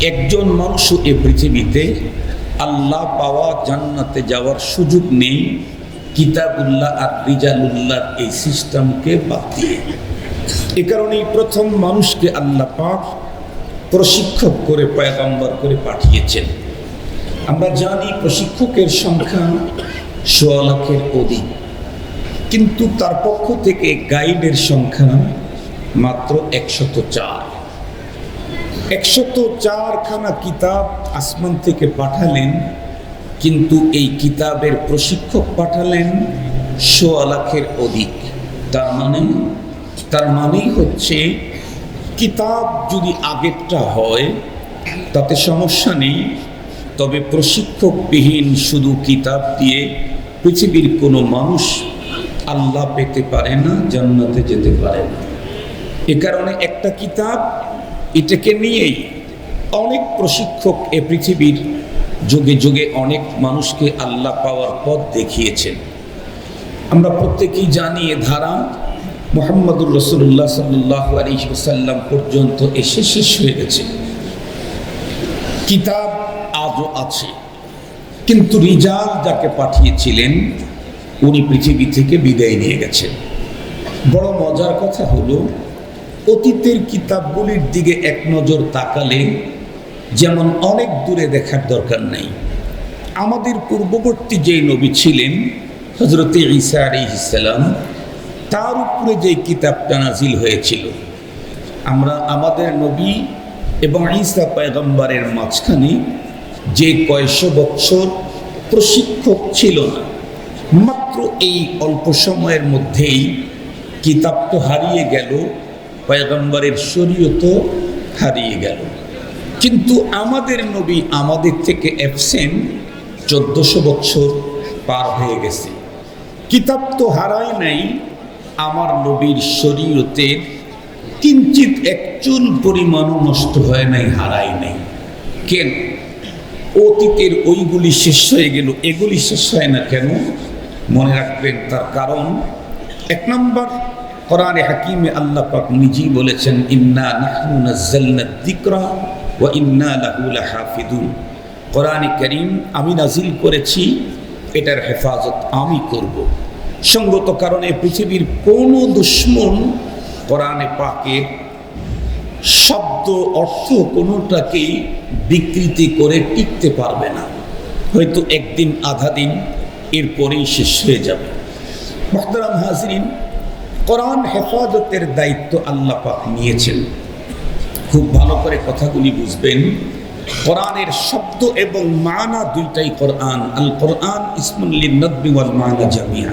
একজন মানুষও এ পৃথিবীতে আল্লাহ পাওয়া, জান্নাতে যাওয়ার সুযোগ নেই কিতাবুল্লাহ আর রিজালুল্লাহর এই সিস্টেমকে বাদ দিয়ে। এ কারণেই প্রথম মানুষকে আল্লাহ পাক প্রশিক্ষক করে পয়গম্বর করে পাঠিয়েছেন। আমরা জানি প্রশিক্ষকের সংখ্যা ১৬ লাখের অধিক, কিন্তু তার পক্ষ থেকে গাইডের সংখ্যা মাত্র ১০৪। ১০৪ খানা কিতাব আসমান থেকে পাঠালেন, কিন্তু এই কিতাবের প্রশিক্ষক পাঠালেন ১৬ লাখের অধিক। তার মানেই হচ্ছে কিতাব যদি আগেরটা হয় তাতে সমস্যা নেই, তবে প্রশিক্ষকবিহীন শুধু কিতাব দিয়ে পৃথিবীর কোনো মানুষ আল্লাহ পেতে পারে না, জান্নাতে যেতে পারে না। এ কারণে একটা কিতাব, এটাকে নিয়েই অনেক প্রশিক্ষক এ পৃথিবীর যুগে যুগে অনেক মানুষকে আল্লাহ পাওয়ার পথ দেখিয়েছেন। আমরা প্রত্যেকেই জানি এ ধারা মুহাম্মদুর রাসূলুল্লাহ সাল্লাল্লাহু আলাইহি ওয়াসাল্লাম পর্যন্ত এসে শেষ হয়ে গেছে। কিতাব আজও আছে, কিন্তু রিজাল যাকে পাঠিয়েছিলেন উনি পৃথিবী থেকে বিদায় নিয়ে গেছেন। বড় মজার কথা হলো, অতীতের কিতাবগুলির দিকে এক নজর তাকালে যেমন অনেক দূরে দেখার দরকার নাই। আমাদের পূর্ববর্তী যেই নবী ছিলেন হযরত ঈসা আলাইহিস সালাম, তার উপরে যে কিতাবটা নাজিল হয়েছিল, আমরা আমাদের নবী এবং ঈসা পয়গম্বরের মাঝখানে যে কয়েকশো বছর প্রশিক্ষক ছিল না, মাত্র এই অল্প সময়ের মধ্যেই কিতাব তো হারিয়ে গেল, পয়গম্বরের শরীয়তও হারিয়ে গেল। কিন্তু আমাদের নবী আমাদের থেকে অ্যাবসেন্ট ১৪০০ বছর পার হয়ে গেছে। কিতাব তো হারায় নাই, আমার নবীর শরীয়তের কিঞ্চিত একচুল পরিমাণও নষ্ট হয় নাই, হারায় নাই। কেন? অতীতের ওইগুলি শেষ হয়ে গেল, এগুলি শেষ হয় না কেন? মনে রাখবেন তার কারণ। এক নম্বর, কোরআনে হাকিমে আল্লাহ পাক নিজেই বলেছেন, ইন্না নাহনু নাযালনা যিকরা ওয়া ইন্না লাহু লাহাফিজুন। কোরআনে কারীম আমি নাজিল করেছি, এটার হেফাজত আমি করব। সঙ্গত কারণে পৃথিবীর কোনো দুশ্মন কোরআনে পাকের শব্দ অর্থ কোনোটাকেই বিকৃতি করে টিকতে পারবে না। হয়তো একদিন আধা দিন, এরপরেই শেষ হয়ে যাবে। মুহতারাম হাজিরিন, কোরআন হেফাজতের দায়িত্ব আল্লাহ পাক নিয়েছেন। খুব ভালো করে কথাগুলি বুঝবেন। কোরআনের শব্দ এবং মানা দুইটাই কোরআন। আল কোরআন ইসমুল লিন-নাদবি ওয়াল মানা জামিআ।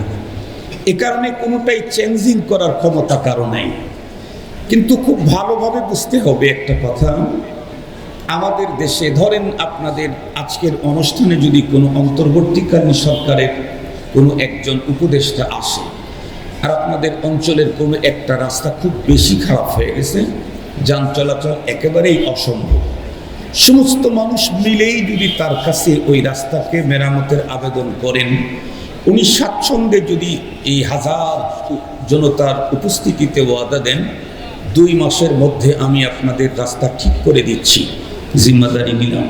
এ কারণে কোনোটাই চেঞ্জিং করার ক্ষমতা কারো নেই। কিন্তু খুব ভালোভাবে বুঝতে হবে একটা কথা, আমাদের দেশে ধরেন আপনাদের আজকের অনুষ্ঠানে যদি কোনো অন্তর্বর্তীকালীন সরকারের কোনো একজন উপদেষ্টা আসে, আর আপনাদের অঞ্চলের কোনো একটা রাস্তা খুব বেশি খারাপ হয়ে গেছে, যান চলাচল একেবারেই অসম্ভব, সমস্ত মানুষ মিলেই যদি তার কাছে ওই রাস্তাকে মেরামতের আবেদন করেন, উনি স্বাচ্ছন্দ্যে যদি এই হাজার জনতার উপস্থিতিতে ওয়াদা দেন, 2 মাসের মধ্যে আমি আপনাদের রাস্তা ঠিক করে দিচ্ছি, জিম্মাদারি নিলাম,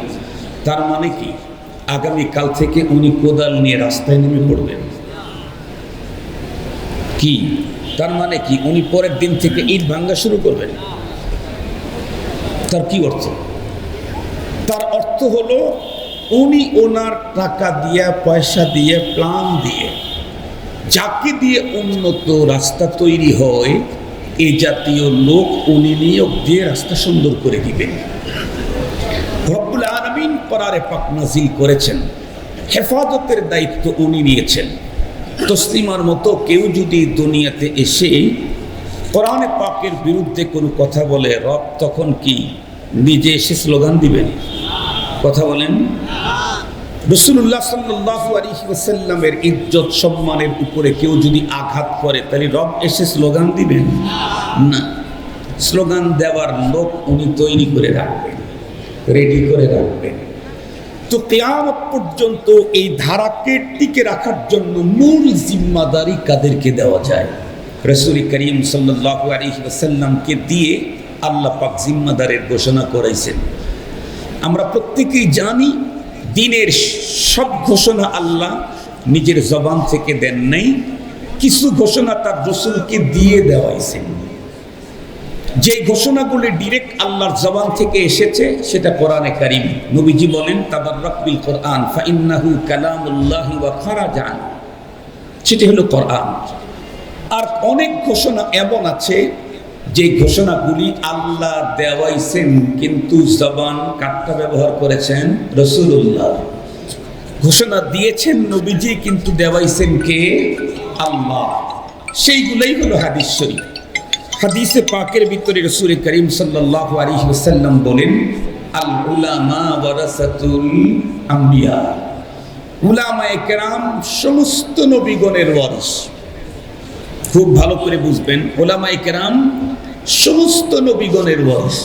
তার মানে কি আগামীকাল থেকে উনি কোদাল নিয়ে রাস্তায় নেমে পড়বেন? কি তার মানে কি উনি পরের দিন থেকে ইট ভাঙা শুরু করবেন? তার কি অর্থ? তার অর্থ হলো উনি ওনার টাকা দিয়ে, পয়সা দিয়ে, প্ল্যান দিয়ে, যাকে দিয়ে উন্নত রাস্তা তৈরি হয়, এই জাতীয় লোক উনি নিয়োগ দিয়ে রাস্তা সুন্দর করে দিবেন। রব্বুল আলামিন কোরআনে পাক নাজিল করেছেন, হেফাজতের দায়িত্ব উনি নিয়েছেন। তসলিমার মতো কেউ যদি দুনিয়াতে এসে কোরআনে পাকের বিরুদ্ধে কোনো কথা বলে, রব তখন কি নিজে এসে স্লোগান দিবেন? কথা বলেন। রাসূলুল্লাহ সাল্লাল্লাহু আলাইহি ওয়াসাল্লামের ইজ্জত সম্মানের উপরে কেউ যদি আঘাত করে, তাহলে রব এসে স্লোগান দিবেন? না। স্লোগান দেওয়ার লোক উনি তৈরি করে রাখবেন, রেডি করে রাখবেন। তো কিয়ামত পর্যন্ত এই ধারাকে টিকে রাখার জন্য মূল জিম্মাদারি কাদেরকে দেওয়া যায়? রাসূল করিম সাল্লাল্লাহু আলাইহি ওয়াসাল্লামকে দিয়ে আল্লাহ পাক জিম্মাদারের ঘোষণা করাইছেন। আমরা প্রত্যেকেই জানি দিনের সব ঘোষণা আল্লাহ নিজের জবান থেকে দেন নাই, কিছু ঘোষণা তার রাসূলকে দিয়ে দেওয়া হয়েছে। যে ঘোষণাগুলি ডিরেক্ট আল্লাহর জবান থেকে এসেছে সেটা কোরআনে কারীম। নবীজি বলেন তাবাররাক বিল কোরআন ফাইন্নাহু কালামুল্লাহি ওয়া খারাজা, সেটা হলো কোরআন। আর অনেক ঘোষণা এমন আছে যে ঘোষণাগুলি আল্লাহ দেওয়াইছেন, কিন্তু জবান কাটটা ব্যবহার করেছেন রাসূলুল্লাহ। ঘোষণা দিয়েছেন নবীজি, কিন্তু দেওয়াইছেন কে? আল্লাহ। সেইগুলোই হলো হাদিস শরীফ। হাদিসে পাকের ভিতরে রাসূল করিম সাল্লাল্লাহু আলাইহি ওয়াসাল্লাম বলেন আল উলামা ওয়ারাসাতুল আম্বিয়া, উলামায়ে কেরাম সমস্ত নবীগণের ওয়ারিস। খুব ভালো করে বুঝবেন, উলামায়ে কেরাম সমস্ত নবীগণের ওয়ারিস।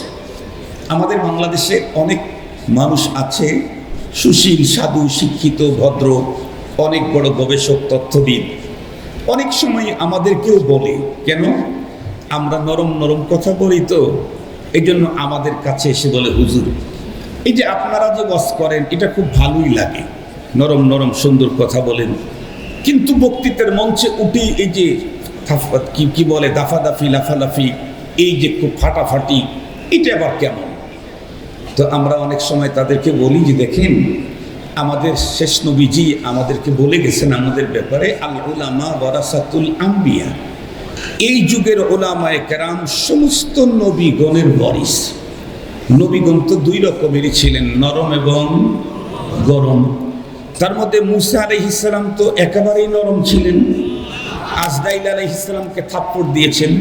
আমাদের বাংলাদেশে অনেক মানুষ আছে সুশীল, সাধু, শিক্ষিত, ভদ্র, অনেক বড় গবেষক, তথ্যবিদ। অনেক সময় আমাদেরকেও বলে, কেন আমরা নরম নরম কথা বলি, তো এই জন্য আমাদের কাছে এসে বলে হুজুর এই যে আপনারা যে ওয়াজ করেন এটা খুব ভালোই লাগে, নরম নরম সুন্দর কথা বলেন, কিন্তু বক্তৃতার মঞ্চে উঠে এই যে কি বলে দাফাদাফি, লাফালাফি, এই যে খুব ফাটাফাটি, এটা আবার কেমন? তো আমরা অনেক সময় তাদেরকে বলি যে দেখেন আমাদের শেষ নবীজি আমাদেরকে বলে গেছেন আমাদের ব্যাপারে আল উলামা ওয়ারাসাতুল আম্বিয়া। এই যুগের উলামায়ে কেরাম সমস্ত নবীগণের ওয়ারিস। নবীগণ তো দুই রকমেরই ছিলেন, নরম এবং গরম। তার মধ্যে মূসা আলাইহিস সালাম তো একেবারেই নরম ছিলেন, আজরাইল আলাইহিস সালামকে থাপ্পড় দিয়েছেন,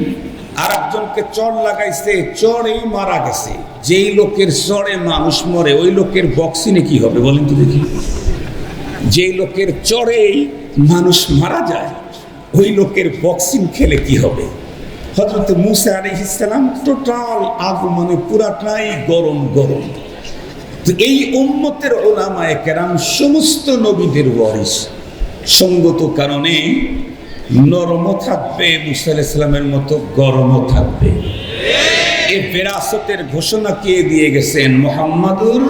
আর একজনকে চড় লাগাইছে, চড়েই মারা গেছে। যেই লোকের চড়ে মানুষ মরে ওই লোকের বক্সিনে কি হবে বলেন তো দেখি? যেই লোকের চড়েই মানুষ মারা যায় ওই লোকের বক্সিং খেলে কি হবে? হযরত মূসা আলাইহিস সালাম টোটাল আগু, মানে পুরাটাই গরম গরম। তো এই উম্মতের উলামায়ে কেরাম সমস্ত নবীদের ওয়ারিস। সঙ্গত কারণে নরমও থাকবে মূসা আলাইহিস সালামের মতো, গরমও থাকবে। এই বিরাসতের ঘোষণা কে দিয়ে গেছেন? মুহাম্মাদুর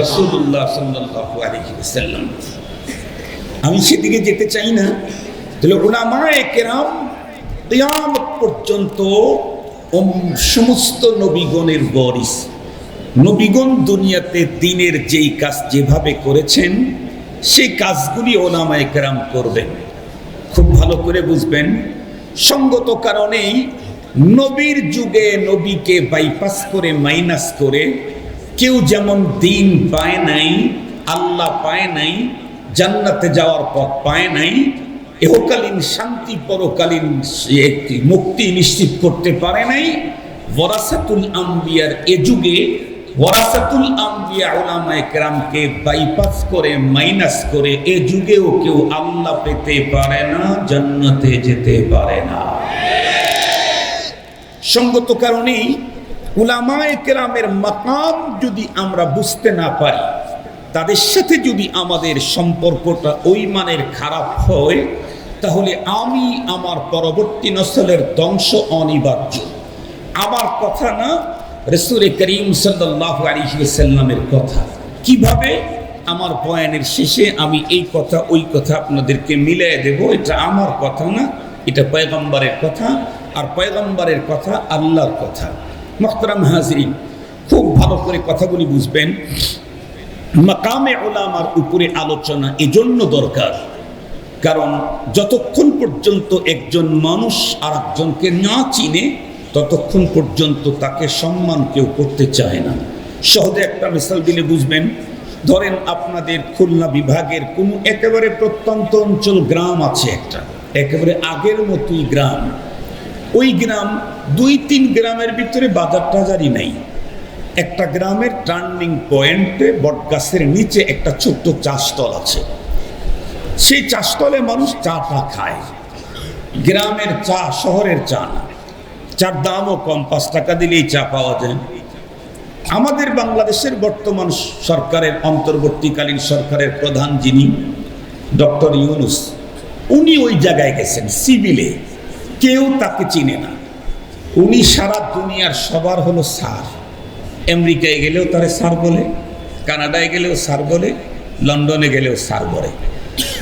রাসূলুল্লাহ সাল্লাল্লাহু আলাইহি ওয়াসাল্লাম। আমি সেদিকে যেতে চাই না। তাহলে উলামায়ে কেরাম কিয়ামত পর্যন্ত সমস্ত নবীগণের ওয়ারিস। নবীগণ দুনিয়াতে দ্বীনের যেই কাজ যেভাবে করেছেন সেই কাজগুলি উলামায়ে কেরাম করবেন। খুব ভালো করে বুঝবেন, সঙ্গত কারণেই নবীর যুগে নবীকে বাইপাস করে, মাইনাস করে কেউ যেমন দ্বীন পায় নাই, আল্লাহ পায় নাই, জান্নাতে যাওয়ার পথ পায় নাই, ইহকালীন শান্তি, পরকালীন একটি মুক্তি নিশ্চিত করতে পারে নাই, ওয়ারাসাতুল আম্বিয়ার এ যুগে ওয়ারাসাতুল আম্বিয়া উলামায়ে কেরামকে বাইপাস করে, মাইনাস করে এ যুগেও কেউ আল্লাহ পেতে পারে না, জান্নাতে যেতে পারে না। সঙ্গত কারণেই উলামায়ে কেরামের মাকাম যদি আমরা বুঝতে না পারি, তাদের সাথে যদি আমাদের সম্পর্কটা ওই মানের খারাপ হয়, তাহলে আমি আমার পরবর্তী নসলের ধ্বংস অনিবার্য। আমার কথা না, রাসূল করিম সাল্লাল্লাহু আলাইহি ওয়াসাল্লামের কথা। কিভাবে? আমার বয়ানের শেষে আমি এই কথা ওই কথা আপনাদেরকে মিলিয়ে দেব। এটা আমার কথা না, এটা পয়গম্বরের কথা, আর পয়গম্বরের কথা আল্লাহর কথা। মুহতারাম হাজিরিন, খুব ভালো করে কথাগুলি বুঝবেন। মাকামে উলামার উপরে আলোচনা এজন্য দরকার, কারণ যতক্ষণ পর্যন্ত একজন মানুষ আর একজনকে না চিনে ততক্ষণ পর্যন্ত তাকে সম্মান কেউ করতে চায় না। সহজে একটা মিসাল দিলে বুঝবেন। ধরেন আপনাদের খুলনা বিভাগের কোনো একেবারে প্রত্যন্ত অঞ্চল গ্রাম আছে, একটা একেবারে আগের মতোই গ্রাম। ওই গ্রাম 2-3 গ্রামের ভিতরে বাজার টাজারই নাই। একটা গ্রামের টার্নিং পয়েন্টে বটগাছের নিচে একটা ছোট্ট চাষতল আছে। সেই চাষতলে মানুষ চাটা খায়। গ্রামের চা, শহরের চা না। চার দামও কম, 5 টাকা দিলেই চা পাওয়া যায়। আমাদের বাংলাদেশের বর্তমান সরকারের, অন্তর্বর্তীকালীন সরকারের প্রধান যিনি, ডক্টর ইউনূস, উনি ওই জায়গায় গেছেন সিভিলে, কেউ তাকে চিনে না। উনি সারা দুনিয়ার সবার হলো স্যার, আমেরিকায় গেলেও তারে স্যার বলে, কানাডায় গেলেও স্যার বলে, লন্ডনে গেলেও স্যার বলে।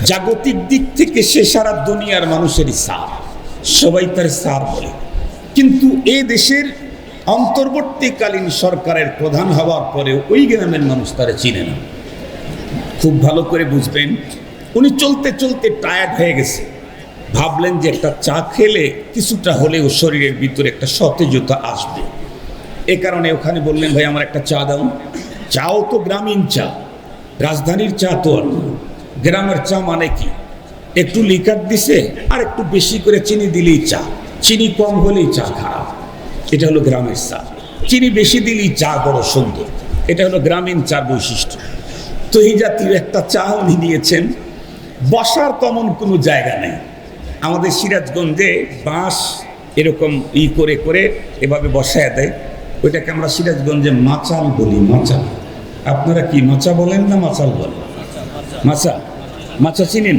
জাগতিক দিক থেকে সে সারা দুনিয়ার মানুষেরই স্যার, সবাই তার স্যার বলে। কিন্তু এ দেশের অন্তর্বর্তীকালীন সরকারের প্রধান হওয়ার পরেও ওই গ্রামের মানুষ তারা চিনে না। খুব ভালো করে বুঝবেন, উনি চলতে চলতে টায়ার্ড হয়ে গেছে, ভাবলেন যে একটা চা খেলে কিছুটা হলেও শরীরের ভিতরে একটা সতেজতা আসবে। এ কারণে ওখানে বললেন, ভাই আমার একটা চা দাও। চাও তো গ্রামীণ চা, রাজধানীর চা তো আর না। গ্রামের চা মানে কি, একটু লিকার দিছে আর একটু বেশি করে চিনি দিলেই চা, চিনি কম হলেই চা খারাপ। এটা হলো গ্রামের চা। চিনি বেশি দিলেই চা বড় সুন্দর, এটা হলো গ্রামীণ চার বৈশিষ্ট্য। তো এই জাতীয় একটা চা উনি নিয়েছেন। বসার তেমন কোনো জায়গা নেই। আমাদের সিরাজগঞ্জে বাঁশ এরকম করে করে এভাবে বসায় দেয়, ওইটাকে আমরা সিরাজগঞ্জে মাচাল বলি। মাচাল, আপনারা কি মাচা বলেন না মাচাল বলেন? মাচা, মাচা চিনেন?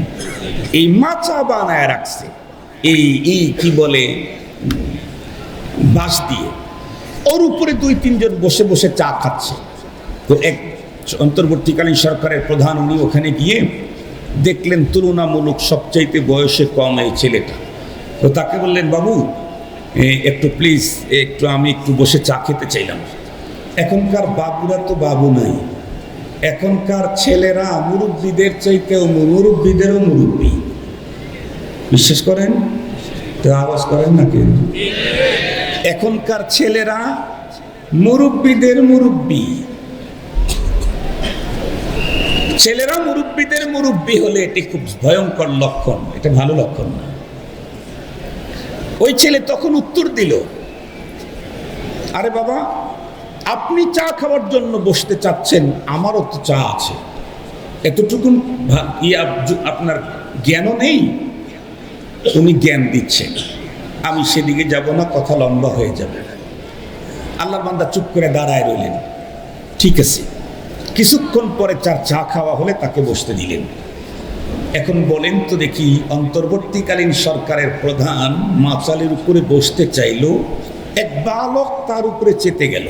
এই মাচা বানায় রাখছে এই কি বলে বাঁশ দিয়ে, ওর উপরে 2-3 জন বসে বসে চা খাচ্ছে। তো এক অন্তর্বর্তীকালীন সরকারের প্রধান উনি ওখানে গিয়ে দেখলেন তুলনামূলক সবচাইতে বয়সে কম এই ছেলেটা। তো তাকে বললেন, বাবু একটু প্লিজ আমি একটু বসে চা খেতে চাইলাম। এখনকার বাবুরা তো বাবু নাই, এখনকার ছেলেরা মুরব্বীদের চাইতেও মুরব্বীদেরও মুরব্বী। বিশ্বাস করেন তো? আওয়াজ করেন না কেন? এখনকার ছেলেরা মুরব্বীদের মুরব্বী। ছেলেরা মুরব্বীদের মুরব্বী হলে এটি খুব ভয়ঙ্কর লক্ষণ, এটা ভালো লক্ষণ না। ওই ছেলে তখন উত্তর দিল, আরে বাবা, আপনি চা খাওয়ার জন্য বসতে চাচ্ছেন, আমারও তো চা আছে, এতটুকু আপনার জ্ঞানও নেই। উনি জ্ঞান দিচ্ছেন, আমি সেদিকে যাব না, কথা লম্বা হয়ে যাবে। আল্লাহর বান্দা চুপ করে দাঁড়ায় রইলেন। ঠিক আছে, কিছুক্ষণ পরে চা খাওয়া হলে তাকে বসতে দিলেন। এখন বলেন তো দেখি, অন্তর্বর্তীকালীন সরকারের প্রধান মাচালের উপরে বসতে চাইল, এক বালক তার উপরে চেতে গেল।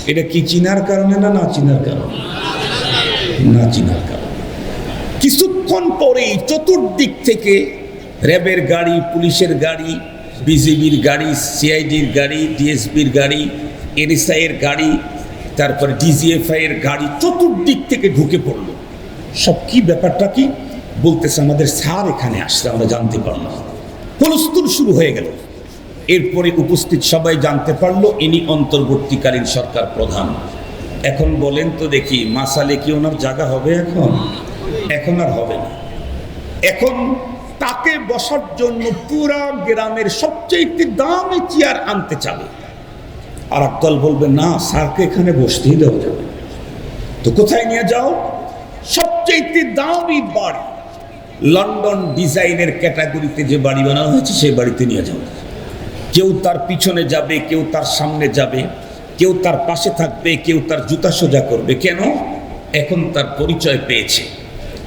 এটা কি চিনার কারণে না চিনার কারণে? না চিনার কারণে। কিছুক্ষণ পরেই চতুর্দিক থেকে র্যাবের গাড়ি, পুলিশের গাড়ি, বিজিবির গাড়ি, সিআইডির গাড়ি, ডিএসবির গাড়ি, এনএসআই এর গাড়ি, তারপরে ডিজিএফআই এর গাড়ি চতুর্দিক থেকে ঢুকে পড়ল। সব কি ব্যাপারটা কি বলতেছে, আমাদের স্যার এখানে আসছে, আমরা জানতে পারলাম। হুলস্থুল শুরু হয়ে গেল। এরপরে উপস্থিত সবাই জানতে পারলো ইনি অন্তর্বর্তীকালীন সরকার প্রধান। এখন বলেন তো দেখি, মাসালে কি ওনার জায়গা হবে? এখন আর হবে না। এখন তাকে বসার জন্য পুরা গ্রামের সবচেয়ে দামি চেয়ার আনতে চাবে। আর একদল বলবে, না, স্যারকে এখানে বসতেই দেওয়া যাবে। তো কোথায় নিয়ে যাও? সবচেয়ে দামি বাড়ি, লন্ডন ডিজাইনের ক্যাটাগরিতে যে বাড়ি বানানো হয়েছে সেই বাড়িতে নিয়ে যাও। কেউ তার পিছনে যাবে, কেউ তার সামনে যাবে, কেউ তার পাশে থাকবে, কেউ তার জুতা সোজা করবে। কেন? এখন তার পরিচয় পেয়েছে।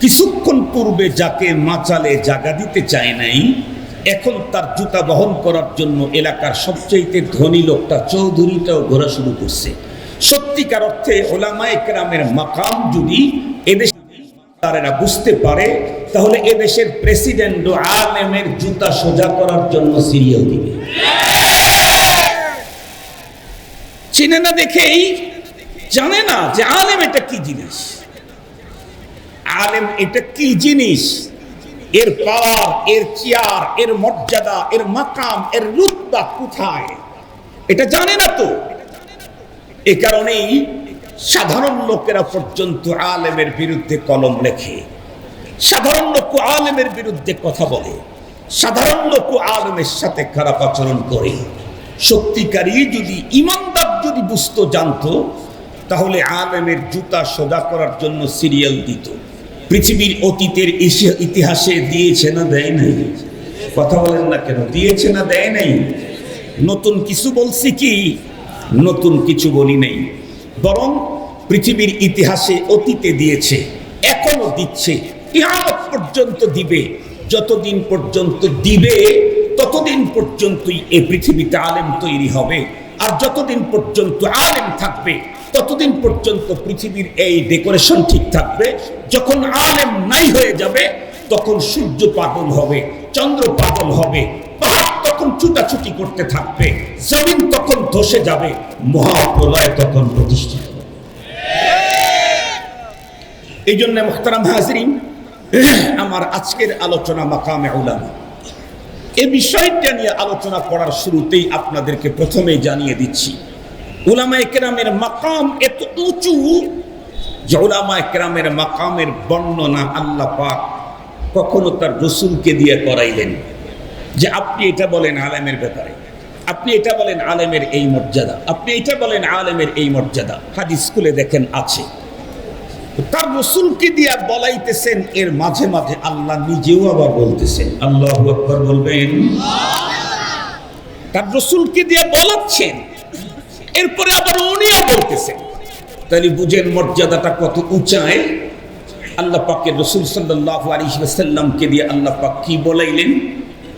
কিছুক্ষণ পূর্বে যাকে মাচালে জায়গা দিতে চায় নাই, এখন তার জুতা বহন করার জন্য এলাকার সবচেয়ে ধনী লোকটা চৌধুরীটাও ঘোরা শুরু করছে। সত্যিকার অর্থে ওলামায়ে কেরামের মাকাম যদি এদেশে তারা বুঝতে পারে, তাহলে এদেশের প্রেসিডেন্ট আলেমের জুতা সোজা করার জন্য সিরিয়াল দিবে। চিনে না দেখেই জানে না যে আলেম এটা কি জিনিস। আলেম এটা কি জিনিস, এর পাওয়ার, এর চেয়ার, এর মর্যাদা, এর মাকাম, এর রুতবা কোথায়, এটা জানে না। তো এ কারণেই সাধারণ লোকেরা পর্যন্ত আলেমের বিরুদ্ধে কলম লেখে, সাধারণ লোক আলেমের বিরুদ্ধে কথা বলে, সাধারণ লোক আলেমের সাথে খারাপ আচরণ করে। সত্যিকারই যদি ইমানদার যদি বুঝতো, জানতো, তাহলে আলেমের জুতা সোজা করার জন্য সিরিয়াল দিত। পৃথিবীর অতীতের ইতিহাসে দিয়েছে না দেয় নাই? কথা বলেন না কেন? দিয়েছে না দেয় নাই? নতুন কিছু বলছি কি? নতুন কিছু বলি নাই, বরং পৃথিবীর ইতিহাসে অতীতে দিয়েছে, এখনো দিচ্ছে, কিয়ামত পর্যন্ত দিবে। যতদিন পর্যন্ত দিবে ততদিন পর্যন্তই এই পৃথিবীতে আলেম তৈরি হবে। আর যতদিন পর্যন্ত আলেম থাকবে ততদিন পর্যন্ত পৃথিবীর এই ডেকোরেশন ঠিক থাকবে। যখন আলেম নাই হয়ে যাবে তখন সূর্য পাগল হবে, চন্দ্র পাগল হবে, পাহাড় তখন ছুটাছুটি করতে থাকবে, জমিন তখন ধসে যাবে, মহাপ্রলয় তখন প্রতিষ্ঠিত হবে। এই জন্য মুহতারাম হাজরিন, আমার আজকের আলোচনা মাকামে উলামা, এই বিষয়টা নিয়ে আলোচনা করার শুরুতেই আপনাদেরকে প্রথমেই জানিয়ে দিচ্ছি, উলামায়ে কেরামের মাকাম এত উঁচু যে উলামায়ে কেরামের মাকামের বর্ণনা আল্লাহ পাক কখনো তার রসুলকে দিয়ে করাইলেন যে আপনি এটা বলেন আলেমের ব্যাপারে, আপনি এটা বলেন আলেমের এই মর্যাদা, আপনি এটা বলেন আলেমের এই মর্যাদা। হাদিস স্কুলে দেখেন আছে, তার রসুলকে দিয়ে বলাইতেছেন, এর মাঝে মাঝে আল্লাহ নিজেও আবার বলতেছেন, আল্লাহু আকবার বলবেন। তার রসুলকে দিয়ে বলাচ্ছেন, এরপরে আবার উনিও বলতেছেন। তাহলে বুঝেন মর্যাদাটা কত উঁচায়। আল্লাহ পাকের রসুল সাল্লাল্লাহু আলাইহি ওয়াসাল্লামকে দিয়ে আল্লাহ পাক কি বলাইলেন?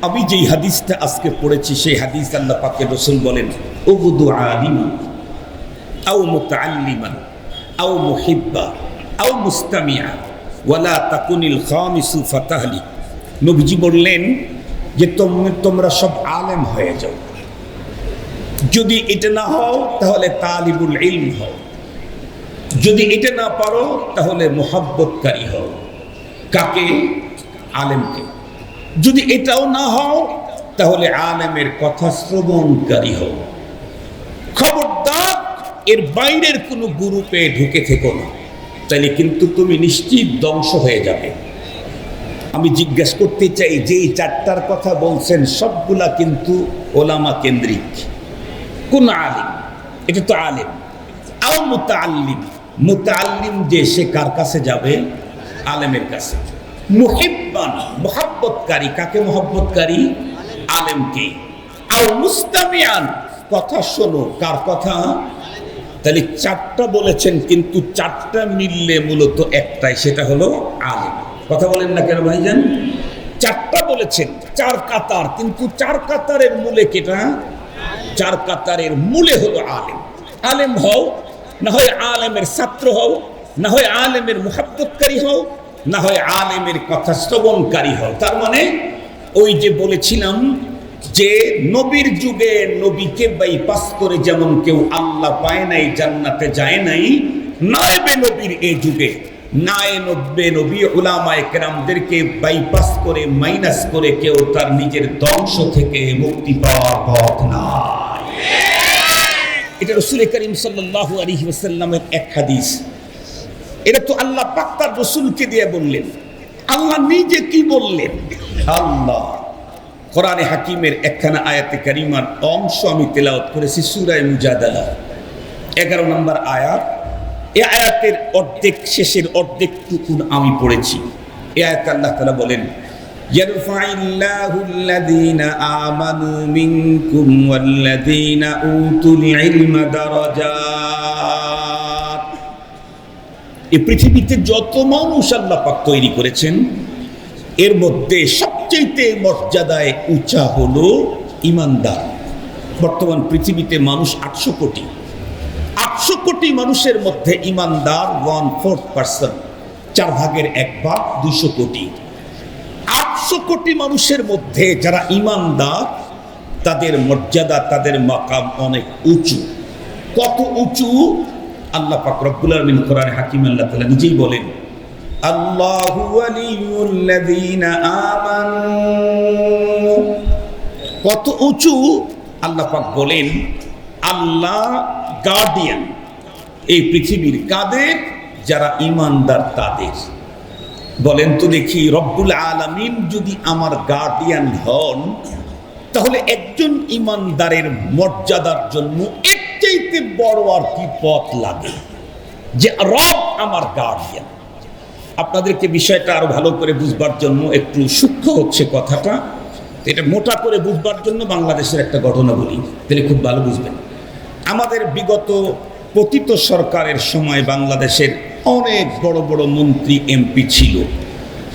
আমি যেই হাদিসটা আজকে পড়েছি সেই হাদিস আল্লাহ পাকের রসুল বলেন, উবুদু আলিমান আও মুতাআল্লিমান আও মুহিব্বা আও মুস্তামিআ ওয়ালা তাকুনিল খামিসু ফাতাহলি। নবীজি বললেন যে তোমরা সব আলেম হয়ে যাও, যদি এটা না হও তাহলে তালিবুল ইলম হও, যদি এটা না পারো তাহলে মুহাব্বতকারী হও। কাকে? আলেমকে। যদি এটাও না হও তাহলে আলেমের কথা শ্রবণকারী হও। খবরদার এর বাইরের কোনো গ্রুপে ঢুকে থেকো না, তাইলে কিন্তু তুমি নিশ্চিত ধ্বংস হয়ে যাবে। আমি জিজ্ঞেস করতে চাই, যে চারটার কথা বলছেন সবগুলা কিন্তু ওলামা কেন্দ্রিক। কোন আলিম? এটা তো আলেম। আও মুতাআল্লিম, মুতাআল্লিম যে সে কার কাছে যাবে? আলেমের কাছে। মুহিব্বান, মুহাব্বতকারী, কাকে মুহাব্বতকারী? আলেমকে। আও মুস্তামিআন, কথা শোনো, কার কথা? তাহলে চারটা বলেছেন, কিন্তু চারটা মিললে মূলত একটাই, সেটা হলো আলেম। কথা বলেন না কেন ভাইজান? চারটা বলেছেন, চার কাতার, কিন্তু চার কাতারের মূলে কেটা? চার কাতারের মূলে হলো আলেম। আলেম হও, না হয় আলেমের ছাত্র হও, না হয় আলেমের মুহাব্বতকারী হও, না হয় আলেমের কথা শ্রবণকারী হও। তার মানে ওই যে বলেছিলাম যে নবীর যুগে নবীকে বাইপাস করে যেমন কেউ আল্লাহ পায় নাই, জান্নাতে যায় নাই, নায়েবে নবীর এই যুগে নায়েবে নবী উলামায়ে কেরামদেরকে বাইপাস করে, মাইনাস করে কেউ তার নিজের ধ্বংস থেকে মুক্তি পাওয়ার পথ নাই। এটা রাসূল করিম সাল্লাল্লাহু আলাইহি ওয়াসাল্লামের এক হাদিস। এটা তো আল্লাহ পাক তার রাসূলকে দিয়ে বললেন। আল্লাহ নিজে কি বললেন? আল্লাহ কোরআনে হাকিমের একখানা আয়াতে কারিমার অংশ আমি তেলাওয়াত করেছি, সূরা মুজাদালা 11 নম্বর আয়াত। এই আয়াতের অর্ধেক, শেষের অর্ধেকটুকু আমি পড়েছি। এই আয়াতে আল্লাহ তাআলা বলেন, ইয়ারফাইল্লাহুল্লাযীনা আমানু মিনকুম ওয়াল্লাযীনা উতুল ইলমা দারাজাত। এই পৃথিবীতে যত মানুষ আল্লাহ পাক তৈরি করেছেন, এর মধ্যে সবচেয়ে মর্যাদায় উঁচা হলো ইমানদার। বর্তমান পৃথিবীতে মানুষ 800 কোটি। 800 কোটি মানুষের মধ্যে ইমানদার 1/4%, 4 ভাগের 1 ভাগ, 200 কোটি। 800 কোটি মানুষের মধ্যে যারা ইমানদার, তাদের মর্যাদা, তাদের মাকাম অনেক উঁচু। কত উঁচু? আল্লাহ পাক রব্বুল আলামিন কোরআনে হাকিম আল্লাহ তাআলা নিজেই বলেন, আল্লাহু ওয়ালিয়ুল্লাযীনা আমানু। কত উঁচু? আল্লাহ পাক বলেন, আল্লাহ গার্ডিয়ান এই পৃথিবীর কাদের? যারা ইমানদার তাদের। বলেন তো দেখি, রব্বুল আলামিন যদি আমার গার্ডিয়ান হন, তাহলে একজন ইমানদারের মর্যাদার জন্য এর চাইতে বড় আর কি পথ লাগে যে রব আমার গার্ডিয়ান। আপনাদেরকে বিষয়টা আরো ভালো করে বুঝবার জন্য, একটু সূক্ষ্ম হচ্ছে কথাটা, এটা মোটা করে বুঝবার জন্য বাংলাদেশের একটা ঘটনা বলি, তাহলে খুব ভালো বুঝবেন। আমাদের বিগত পতিত সরকারের সময় বাংলাদেশের অনেক বড় বড় মন্ত্রী, এমপি ছিল,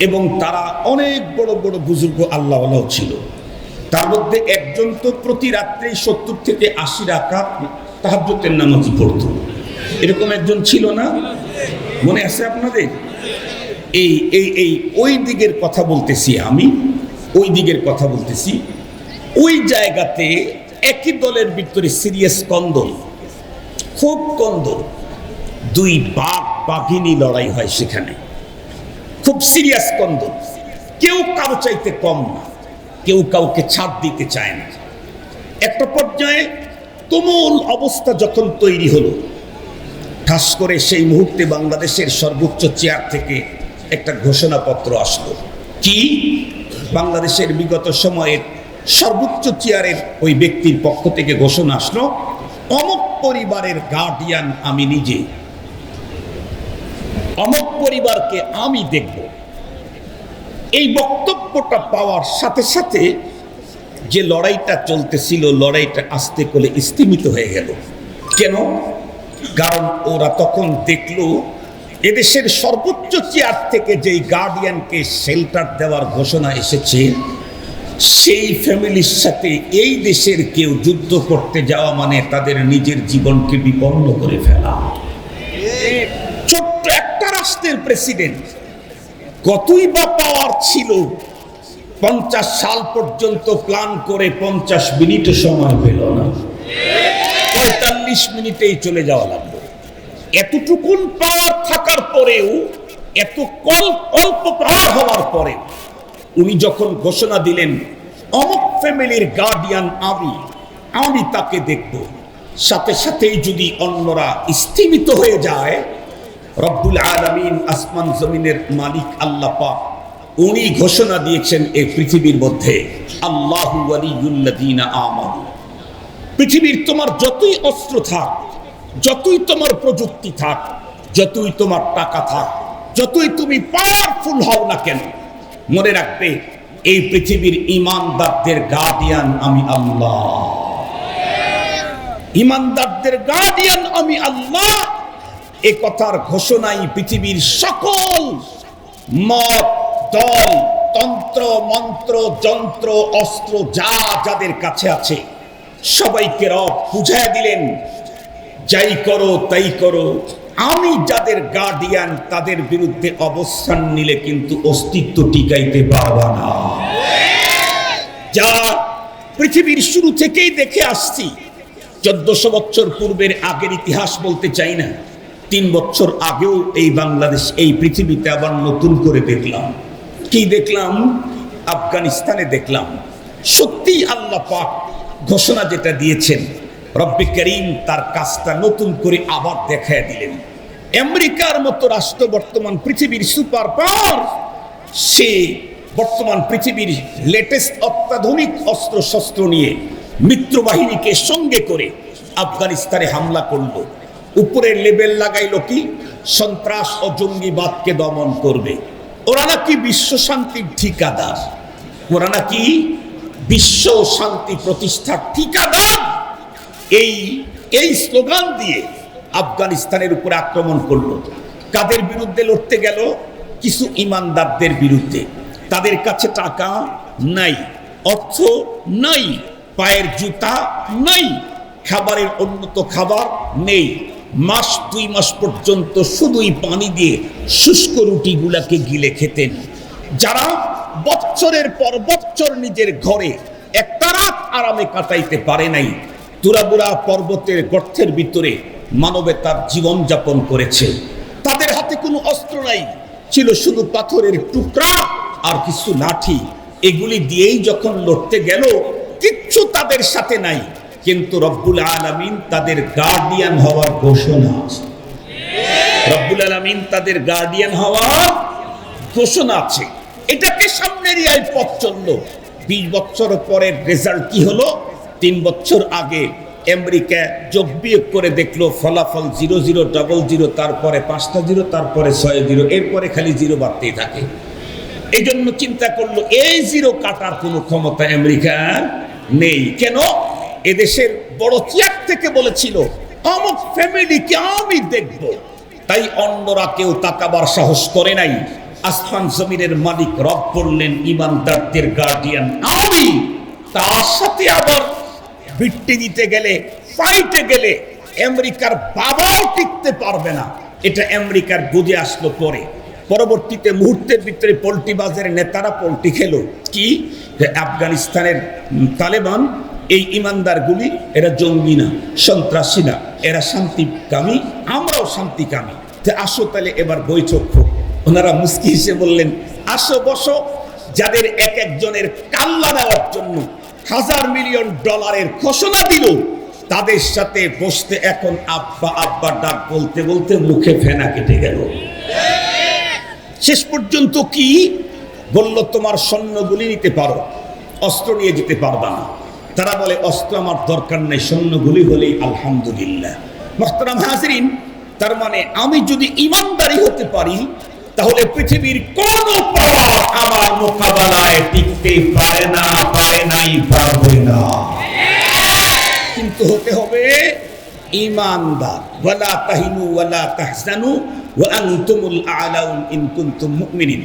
এবং তারা অনেক বড় বড় বুজুর্গ আল্লাহওয়ালাও ছিল। তার মধ্যে একজন তো প্রতি রাত্রে 70 থেকে 80 রাকাত তাহাজ্জুদের নামাজ পড়তো। এরকম একজন ছিল না? মনে আছে আপনাদের? এই এই এই ওই দিকের কথা বলতেছি আমি, ওই দিকের কথা বলতেছি। ওই জায়গাতে একই দলের ভিতরে সিরিয়াস কন্দল, খুব কন্দল, দুই বাঘ বাঘিনী লড়াই হয় সেখানে, খুব সিরিয়াস কন্দল। কেউ কারো চাইতে কম না, কেউ কাউকে ছাড় দিতে চায় না। একটা পর্যায়ে তুমুল অবস্থা যখন তৈরি হলো, ঠাস করে সেই মুহূর্তে বাংলাদেশের সর্বোচ্চ চেয়ার থেকে একটা ঘোষণাপত্র আসলো। কি? বাংলাদেশের বিগত সময়ের সর্বোচ্চ চেয়ারের ওই ব্যক্তির পক্ষ থেকে ঘোষণা আসলো, অমুক পরিবারের গার্ডিয়ান আমি নিজে, অমুক পরিবারকে আমি দেখব। এই বক্তব্যটা পাওয়ার সাথে সাথে যে লড়াইটা চলতেছিল, লড়াইটা আস্তে করে স্তিমিত হয়ে গেল। কেন? কারণ ওরা তখন দেখলো এদেশের সর্বোচ্চ চেয়ার থেকে যেই গার্ডিয়ানকে শেল্টার দেওয়ার ঘোষণা এসেছে, সেই ফ্যামিলির সাথে এই দেশের কেউ যুদ্ধ করতে যাওয়া মানে তাদের নিজের জীবনকে বিপন্ন করে ফেলা। ছোট্ট একটা রাষ্ট্রের প্রেসিডেন্ট, কতই বা পাওয়ার ছিল, 50 সাল পর্যন্ত প্ল্যান করে 50 মিনিটও সময় পেল না, 45 মিনিটেই চলে যাওয়া লাগলো। এতটুকুন পাওয়ার থাকার পরেও, এত অল্প পাওয়ার হওয়ার পরে উনি যখন ঘোষণা দিলেন অমুক ফ্যামিলির গার্ডিয়ান আমি তাকে দেখব, সাথে সাথেই যদি অন্যরা স্থিমিত হয়ে যায়, রব্বুল আলামিন আসমান জমিনের মালিক আল্লাহ পাক উনি ঘোষণা দিয়েছেন এই পৃথিবীর মধ্যে, আল্লাহু ওয়ালিয়ুল্লাযীনা আমানু। পৃথিবীর তোমার যতই অস্ত্র থাক, যতই তোমার প্রযুক্তি থাক, যতই তোমার টাকা থাক, যতই তুমি পাওয়ারফুল হও না কেন, মনে রাখবে এই পৃথিবীর ঈমানদারদের গার্ডিয়ান আমি আল্লাহ। ঈমানদারদের গার্ডিয়ান আমি আল্লাহ। এ কথার ঘোষণাই পৃথিবীর সকল মত, দল, তন্ত্র, মন্ত্র, যন্ত্র, অস্ত্র যা যাদের কাছে আছে সবাইকে রব বুঝায় দিলেন, যাই করো তাই করো, আমি যাদের গার্ডিয়ান তাদের বিরুদ্ধে অবস্থান নিলে কিন্তু অস্তিত্ব টিকাইতে পারবা না। যা পৃথিবীর শুরু থেকেই দেখে আসছি, 1400 বছর পূর্বের আগের ইতিহাস বলতে চাই না, 3 বছর আগেও এই বাংলাদেশ, এই পৃথিবীতে আবার নতুন করে দেখলাম। কি দেখলাম? আফগানিস্তানে দেখলাম। সত্যি আল্লাহ পাক ঘোষণা যেটা দিয়েছেন, রব্বে করিম তার কাজটা নতুন করে আবার দেখায় দিলেন। আমেরিকার মতো রাষ্ট্র বর্তমান পৃথিবীর সুপার পাওয়ার, সে বর্তমান পৃথিবীর লেটেস্ট অত্যাধুনিক অস্ত্র শস্ত্র নিয়ে মিত্রবাহিনীকে সঙ্গে করে আফগানিস্তানে হামলা করলো। উপরের লেবেল লাগাইলো কি? সন্ত্রাস ও জঙ্গিবাদকে দমন করবে। ওরা নাকি বিশ্ব শান্তির ঠিকাদার, ওরা নাকি বিশ্ব শান্তি প্রতিষ্ঠার ঠিকাদার। এই স্লোগান দিয়ে আফগানিস্তানের উপরে আক্রমণ করলো। কাদের বিরুদ্ধে লড়তে গেল? কিছু ইমানদারদের বিরুদ্ধে। তাদের কাছে টাকা নাই, অর্থ নাই, পায়ের জুতা নাই, খাবারের উন্নত খাবার নেই। মাস 2 মাস পর্যন্ত শুধুই পানি দিয়ে শুষ্ক রুটিগুলাকে গিলে খেতেন। যারা বছরের পর বছর নিজের ঘরে একটা রাত আরামে কাটাইতে পারে নাই, তুরাবুরা পর্বতের গর্তের ভিতরে মানবতার জীবন যাপন করেছে। তাদের হাতে কোনো অস্ত্র নাই, ছিল শুধু পাথরের টুকরা আর কিছু লাঠি। এগুলি দিয়েই যখন লড়তে গেল, কিচ্ছু তাদের সাথে নাই, কিন্তু রব্বুল আলামিন তাদের গার্ডিয়ান হওয়ার ঘোষণা আছে। রব্বুল আলামিন তাদের গার্ডিয়ান হওয়ার ঘোষণা আছে। এটাকে সামনে নিয়ে পথ চললো। 20 বছর পরের রেজাল্ট কি হলো? 3 বছর আগে আমেরিকা যোগ বিয়োগ করে দেখলো ফলাফল 0000, তারপরে 5টা 0, তারপরে 6 0, এরপরে খালি 0 বাড়তেই থাকে। এই জন্য চিন্তা করলো এই 0 কাটার কোনো ক্ষমতা আমেরিকার নেই। কেন? এদেশের বড় চেয়ার থেকে বলেছিল অমুক ফ্যামিলিকে আমি দেখব, তাই অন্যরা কেউ তাকাবার সাহস করে নাই। আসমান জমিনের মালিক রব বললেন, ইমানদারদের গার্ডিয়ান আমি, তার সাথে আবার ভিত্তি দিতে গেলে, ফাইটে গেলে আমেরিকার বাবাও টিকতে পারবে না। এটা আমেরিকার বুঝে আসলো পরে। পরবর্তীতে মুহূর্তের ভিতরে পোল্ট্রি বাজারের নেতারা পোল্ট্রি খেলো কি, আফগানিস্তানের তালেবান এই ইমানদারগুলি এরা জঙ্গি না, সন্ত্রাসী না, এরা শান্তিকামী, আমরাও শান্তিকামী। আসো তাহলে এবার বৈঠক হোক। ওনারা মুস্কি হেসে বললেন, আসো বসো। যাদের এক একজনের কাল্লা নেওয়ার জন্য $1,000 মিলিয়ন ঘোষণা দিল, তাদের সাথে বসতে এখন আব্বা আব্বা ডাক বলতে বলতে মুখে ফেনা কেটে গেল। শেষ পর্যন্ত কি বলল, তোমার সৈন্যগুলি নিতে পারো, অস্ত্র নিয়ে যেতে পারবা না। তারা বলে অস্ত্র আমার দরকার নেই, সৈন্যগুলি হলেই আলহামদুলিল্লাহ। মুহতারাম হাজিরিন, তার মানে আমি যদি ইমানদারি হতে পারি, তাহলে পৃথিবীর কোন পাওয়ার আমার মোকাবেলায় টিকতে পারে না, পারে নাই, পারবে না। কিন্তু হতে হবে ইমানদার। ওয়ালা তাহিনু ওয়ালা তাহজানু ওয়া আনতুমুল আ'লাউন ইন কুনতুম মুমিনিন।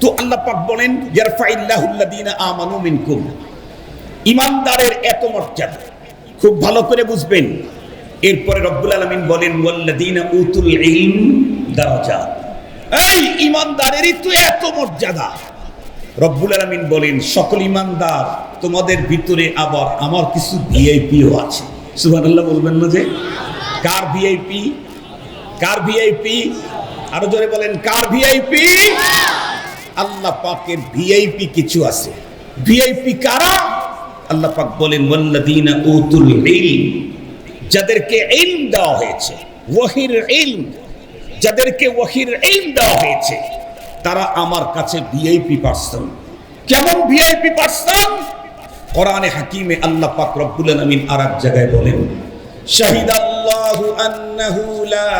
তো আল্লাহ পাক বলেন, ইয়ারফাইল্লাহুল্লাযীনা আমানু মিনকুম। ইমানদারের এত মর্যাদা খুব ভালো করে বুঝবেন। এরপরে রব্বুল আলামিন বলেন, ওয়াল্লাযীনা উতুল ইলম দারাজাত। এই ইমানদারেরই তো এত মর্যাদা। রব্বুল আলামিন বলেন, সকল ইমানদার তোমাদের ভিতরে আবার আমার কিছু ভিআইপিও আছে। সুবহানাল্লাহ বলবেন না যে? কার ভিআইপি? কার ভিআইপি? আরো জোরে বলেন, কার ভিআইপি? আল্লাহ পাকের ভিআইপি কিছু আছে। ভিআইপি কারা? আল্লাহ পাক বলেন, ওয়াল্লাযীনা উতুল ইলম, যাদেরকে ইলম দেওয়া হয়েছে, ওয়াহির ইলম, যাদেরকে ওয়াহির ইলম দেওয়া হয়েছে, তারা আমার কাছে ভিআইপি পারসন। কেমন ভিআইপি পারসন? কোরআনে হাকিমে আল্লাহ পাক রব্বুল আলামিন আরেক জায়গায় বলেন, শাহিদাল্লাহু আন্নাহু লা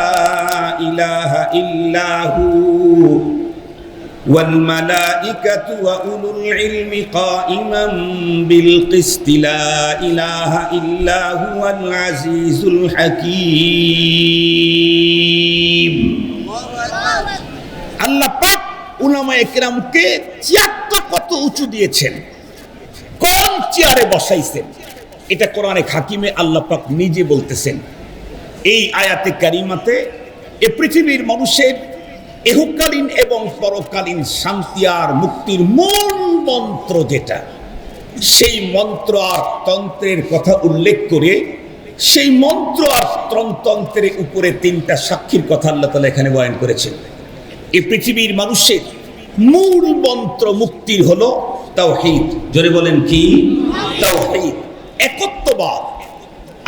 ইলাহা ইল্লাহু ওয়াল মালাইকাতু ওয়া উলুল ইলমি কাইমান বিল কিসতি লা ইলাহা ইল্লা হুয়াল আজিজুল হাকীম। আল্লাহ পাক উলামায়ে কেরামকে ৭৬ কত উঁচু দিয়েছেন, কোন চেয়ারে বসাইছেন, এটা কোরআনে হাকিমে আল্লাহ পাক নিজে বলতেছেন। এই আয়াতে কারিমাতে এ পৃথিবীর মানুষের ইহকালীন এবং পরকালীন শান্তি আর মুক্তির মূল মন্ত্র যেটা, সেই মন্ত্র আর তন্ত্রের কথা উল্লেখ করে সেই মন্ত্র আর তন্ত্রের উপরে ৩টা সাক্ষীর কথা আল্লাহ তাআলা এখানে বয়ান করেছেন। এই পৃথিবীর মানুষের মূল মন্ত্র মুক্তির হলো তাওহীদ। জোরে বলেন কি? তাওহীদ, একত্ববাদ।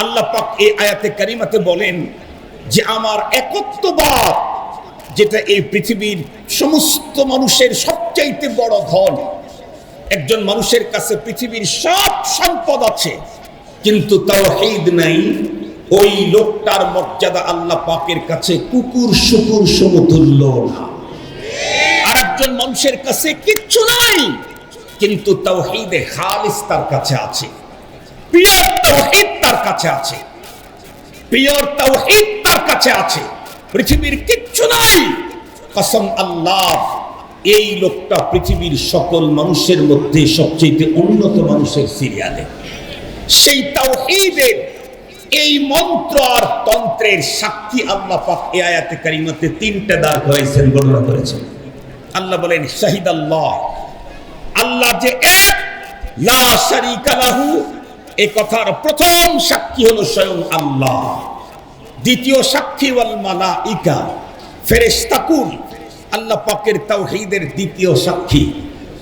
আল্লাহ পাক এই আয়াতে কারিমাতে বলেন যে আমার একত্ববাদ, যেটা এই পৃথিবীর সমস্ত মানুষের সবচাইতে বড় ধন। একজন মানুষের কাছে পৃথিবীর সব সম্পদ আছে, কিন্তু তাওহীদ নাই, ওই লোকটার মর্যাদা আল্লাহ পাকের কাছে কুকুর শুকুর সমতুল্য না। আর একজন মানুষের কাছে কিচ্ছু নাই, কিন্তু তাওহীদে খালিস তার কাছে আছে, পিওর তাওহীদ তার কাছে আছে, পিওর তাওহীদ তার কাছে আছে। পৃথিবীর কিচ্ছু নাই, কসম আল্লাহ, এই লোকটা পৃথিবীর সকল মানুষের মধ্যে সবচেয়ে উন্নত মানুষের সিরিয়ালে। সেই তাওহীদের এই মন্ত্র আর তন্ত্রের সাক্ষী আল্লাহ পাক এই আয়াতে কারিমাতে ৩টা দাঁড় করাইছেন, বর্ণনা করেছেন। আল্লাহ বলেন, শাহিদাল্লাহ, আল্লাহ যে এক, লা শারীকা লাহু, এই কথার প্রথম সাক্ষী হলো স্বয়ং আল্লাহ। দ্বিতীয় সাক্ষী ওয়াল মালাইকা, ফেরেশতাকুল, আল্লাহ পাকের তাওহীদের দ্বিতীয় সাক্ষী।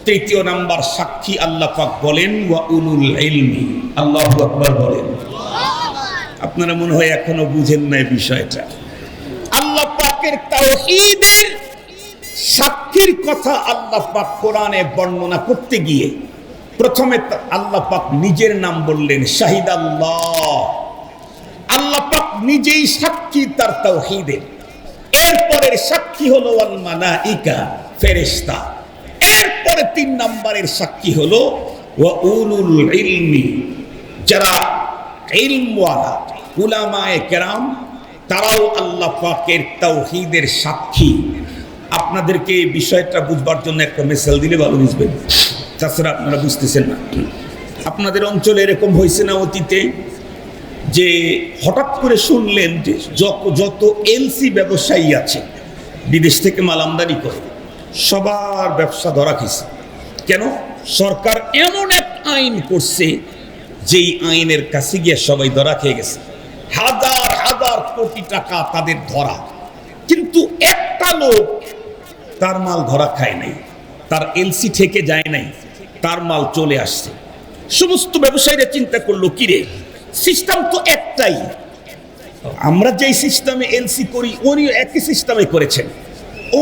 তৃতীয় নাম্বার সাক্ষী আল্লাহ পাক বলেন ওয়া উলুল ইলমি। আল্লাহু আকবার বলেন। আপনারা মনে হয় এখনো বুঝেন না এই বিষয়টা। আল্লাহ পাকের তাওহীদের সাক্ষীর কথা আল্লাহ পাক কোরআনে বর্ণনা করতে গিয়ে প্রথমে আল্লাহ পাক নিজের নাম বললেন, শাহিদাল্লাহ। আল্লাহ পাক নিজেই সাক্ষী তার তাওহীদের। এরপরের সাক্ষী হলো ওয়াল মালাইকা, ফেরেশতা। এরপরে ৩ নম্বরের সাক্ষী হলো ওয়া উলুল ইলমি, যারা ইলমওয়ালা উলামায়ে কেরাম, তারাও আল্লাহ পাকের তাওহীদের সাক্ষী। আপনাদেরকে এই বিষয়টা বুঝবার জন্য একটা মিসাল দিলে ভালো বুঝবেন, তাছাড়া আপনারা বুঝতেছেন না। আপনাদের অঞ্চলে এরকম হয়েছে না অতীতে যে হঠাৎ করে শুনলেন যে যত এলসি ব্যবসায়ী আছে বিদেশ থেকে মাল আমদানি করে সবার ব্যবসা ধরা খেয়েছে? কেন? সরকার এমন এক আইন করছে যেই আইনের কাছে গিয়ে সবাই ধরা খেয়ে গেছে। হাজার হাজার কোটি টাকা তাদের ধরা, কিন্তু একটা লোক তার মাল ধরা খায় নাই, তার এলসি থেকে যায় নাই, তার মাল চলে আসছে। সমস্ত ব্যবসায়ীরা চিন্তা করলো, কিরে সিস্টেম তো একটাই, আমরা যেই সিস্টেমে এলসি করি উনি একই সিস্টেমে করেছেন,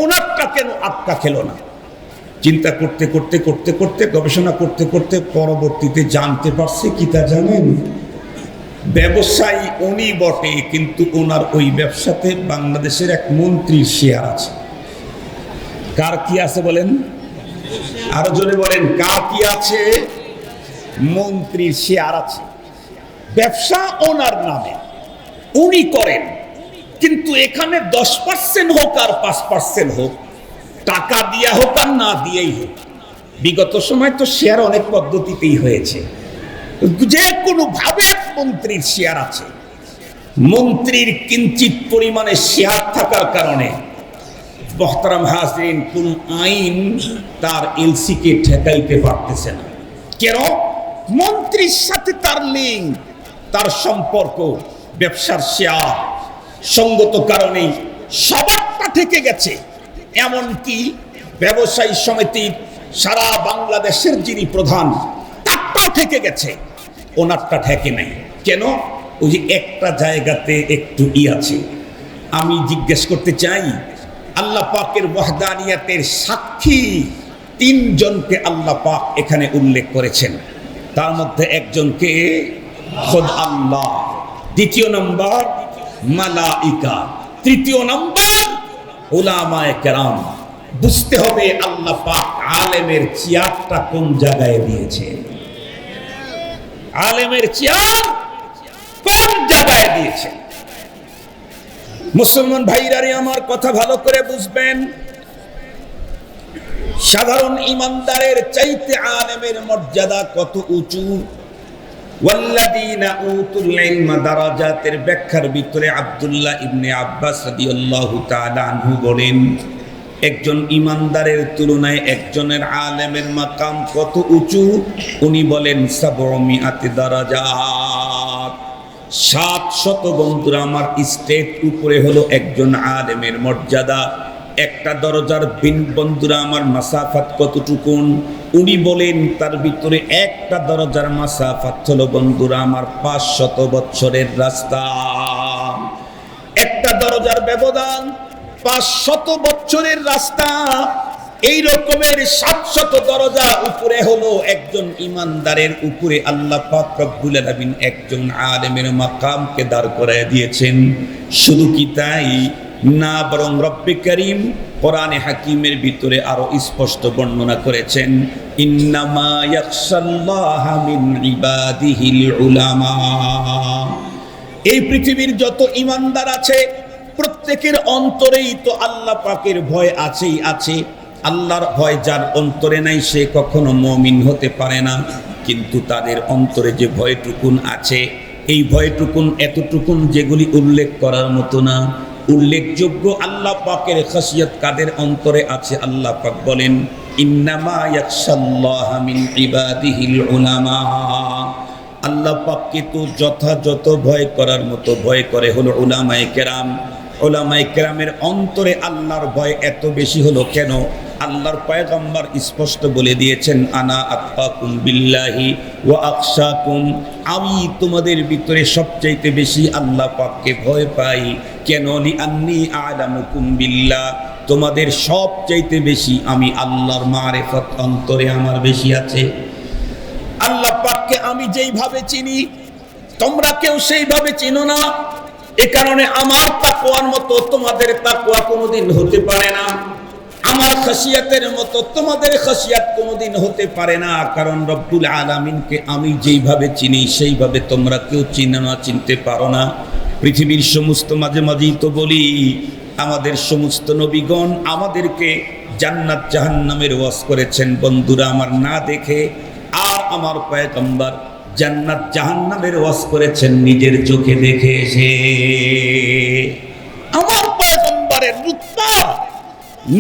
ওনারটা কেন আটকা খেলো না? চিন্তা করতে করতে করতে করতে গবেষণা করতে করতে পরবর্তীতে জানতে পারছে কি তা জানেন? ব্যবসায়ী উনি বটে, কিন্তু ওনার ওই ব্যবসাতে বাংলাদেশের এক মন্ত্রীর শেয়ার আছে। কার কি আছে বলেন? আরো জোরে বলেন, কার কি আছে? মন্ত্রীর শেয়ার আছে। ব্যবসা ওনার নামে, উনি করেন, কিন্তু এখানে 10% হোক আর 5% হোক, টাকা দিয়া হোক আর না দিয়েই হোক, বিগত সময় তো শেয়ার অনেক পদ্ধতিতেই হয়েছে, যে কোনো ভাবে মন্ত্রীর শেয়ার আছে। মন্ত্রীর কিঞ্চিত পরিমাণে শেয়ার থাকার কারণে মোহতারাম হাজরিন, কোন আইন তার এলসি কে ঠেকাইতে পারতেছে না। কেন? মন্ত্রীর সাথে তার লিঙ্ক, তার সম্পর্ক, ব্যবসার শেয়ার, সঙ্গত কারণেই সবারটা ঠেকে গেছে। এমনকি ব্যবসায়ী সমিতির সারা বাংলাদেশের যিনি প্রধান, তারটাও ঠেকে গেছে, ওনারটা ঠেকে নাই। কেন? ওই যে একটা জায়গাতে একটু আছে। আমি জিজ্ঞেস করতে চাই, আল্লাহ পাকের ওয়াহদানিয়াতের সাক্ষী 3 জনকে আল্লাহ পাক এখানে উল্লেখ করেছেন। তার মধ্যে একজনকে খোদ আল্লাহ, দ্বিতীয় নম্বর মালাইকা, তৃতীয় নম্বর উলামায়ে কেরাম। বুঝতে হবে আল্লাহ পাক আলেমের চেয়ারটা কোন জায়গায় দিয়েছে, আলেমের চেয়ার কোন জায়গায় দিয়েছে। মুসলমান ভাইরারে আমার কথা ভালো করে বুঝবেন, সাধারণ ইমানদারের চাইতে আলেমের মর্যাদা কত উঁচু। ওয়াল্লাযীনা উতুল ইলমা দারাজাতের ব্যাখ্যার ভিতরে আব্দুল্লাহ ইবনে আব্বাস রাদিয়াল্লাহু তাআলা আনহু বলেন, একজন ইমানদারের তুলনায় একজনের আলেমের মাকাম কত উঁচু। উনি বলেন 700 দারাজাত, 700 বন্ধুরা আমার স্টেট উপরে হলো একজন আলেমের মর্যাদা। একটা দরজার বন্ধুরা আমার মাসাফাত কতটুকুন? উনি বলেন তার ভিতরে একটা দরজার মাসাফাত হলো বন্ধুরা আমার 500 বছরের রাস্তা। একটা দরজার ব্যবধান 500 বছরের রাস্তা। এই রকমের 700 দরজা উপরে হলো একজন ইমানদারের উপরে আল্লাহ পাক রব্বুল আলামিন একজন আলেমের মাকামকে দাঁড় করায় দিয়েছেন। শুধু কি তাই না, বরং রব্বে করিম কোরআনে হাকিমের ভিতরে আরো স্পষ্ট বর্ণনা করেছেন, ইন্নামা ইয়াখশাল্লাহা মিন ইবাদিহিল উলামা। এই পৃথিবীর যত ইমানদার আছে প্রত্যেকের অন্তরেই তো আল্লাহ পাকের ভয় আছেই আছে। আল্লাহর ভয় যার অন্তরে নাই সে কখনো মুমিন হতে পারে না। কিন্তু তাদের অন্তরে যে ভয়টুকুন আছে, এই ভয়টুকুন এতটুকুন যেগুলি উল্লেখ করার মতো না। উল্লেখযোগ্য আল্লাহ পাকের খাসিয়ত কাদের অন্তরে আছে? আল্লাহ পাক বলেন, ইন্নামা ইয়াখশাল্লাহা মিন ইবাদিহিল উলামা। আল্লাহ পাককে তো যথাযথ ভয় করার মতো ভয় করে হলো উলামায়ে কেরাম। উলামায়ে কেরামের অন্তরে আল্লাহর ভয় এত বেশি হলো কেন? আল্লাহর পয়গম্বর স্পষ্ট বলে দিয়েছেন, আনা আতকাকুম বিল্লাহি ওয়া আখশাকুম, আমি তোমাদের ভিতরে সবচাইতে বেশি আল্লাহ পাককে ভয় পাই। কেন? লিআন্নী আ'লামুকুম বিল্লাহ, তোমাদের সবচাইতে বেশি আমি আল্লাহর মারিফত অন্তরে আমার বেশি আছে। আল্লাহ পাককে আমি যেইভাবে চিনি তোমরা কেউ সেইভাবে চিনো না। এ কারণে আমার তাকওয়ার মতো তোমাদের তাকওয়া কোনোদিন হতে পারে না, আমার খাসিয়াতের মতো তোমাদের খাসিয়াত কোনোদিন হতে পারে না। কারণ রব্বুল আলামিনকে আমি যেইভাবে চিনি সেইভাবে তোমরা কেউ চিনো না, চিনতে পারো না। পৃথিবীর সমস্ত মাঝে মাঝেই তো বলি, আমাদের সমস্ত নবীগণ আমাদেরকে জান্নাত জাহান্নামের ওয়াজ করেছেন বন্ধুরা আমার, না দেখে। আর আমার পয়গম্বর জান্নাত জাহান্নামের ওয়াজ করেছেন নিজের চোখে দেখে এসে। আমার পয়গম্বরের রুতবা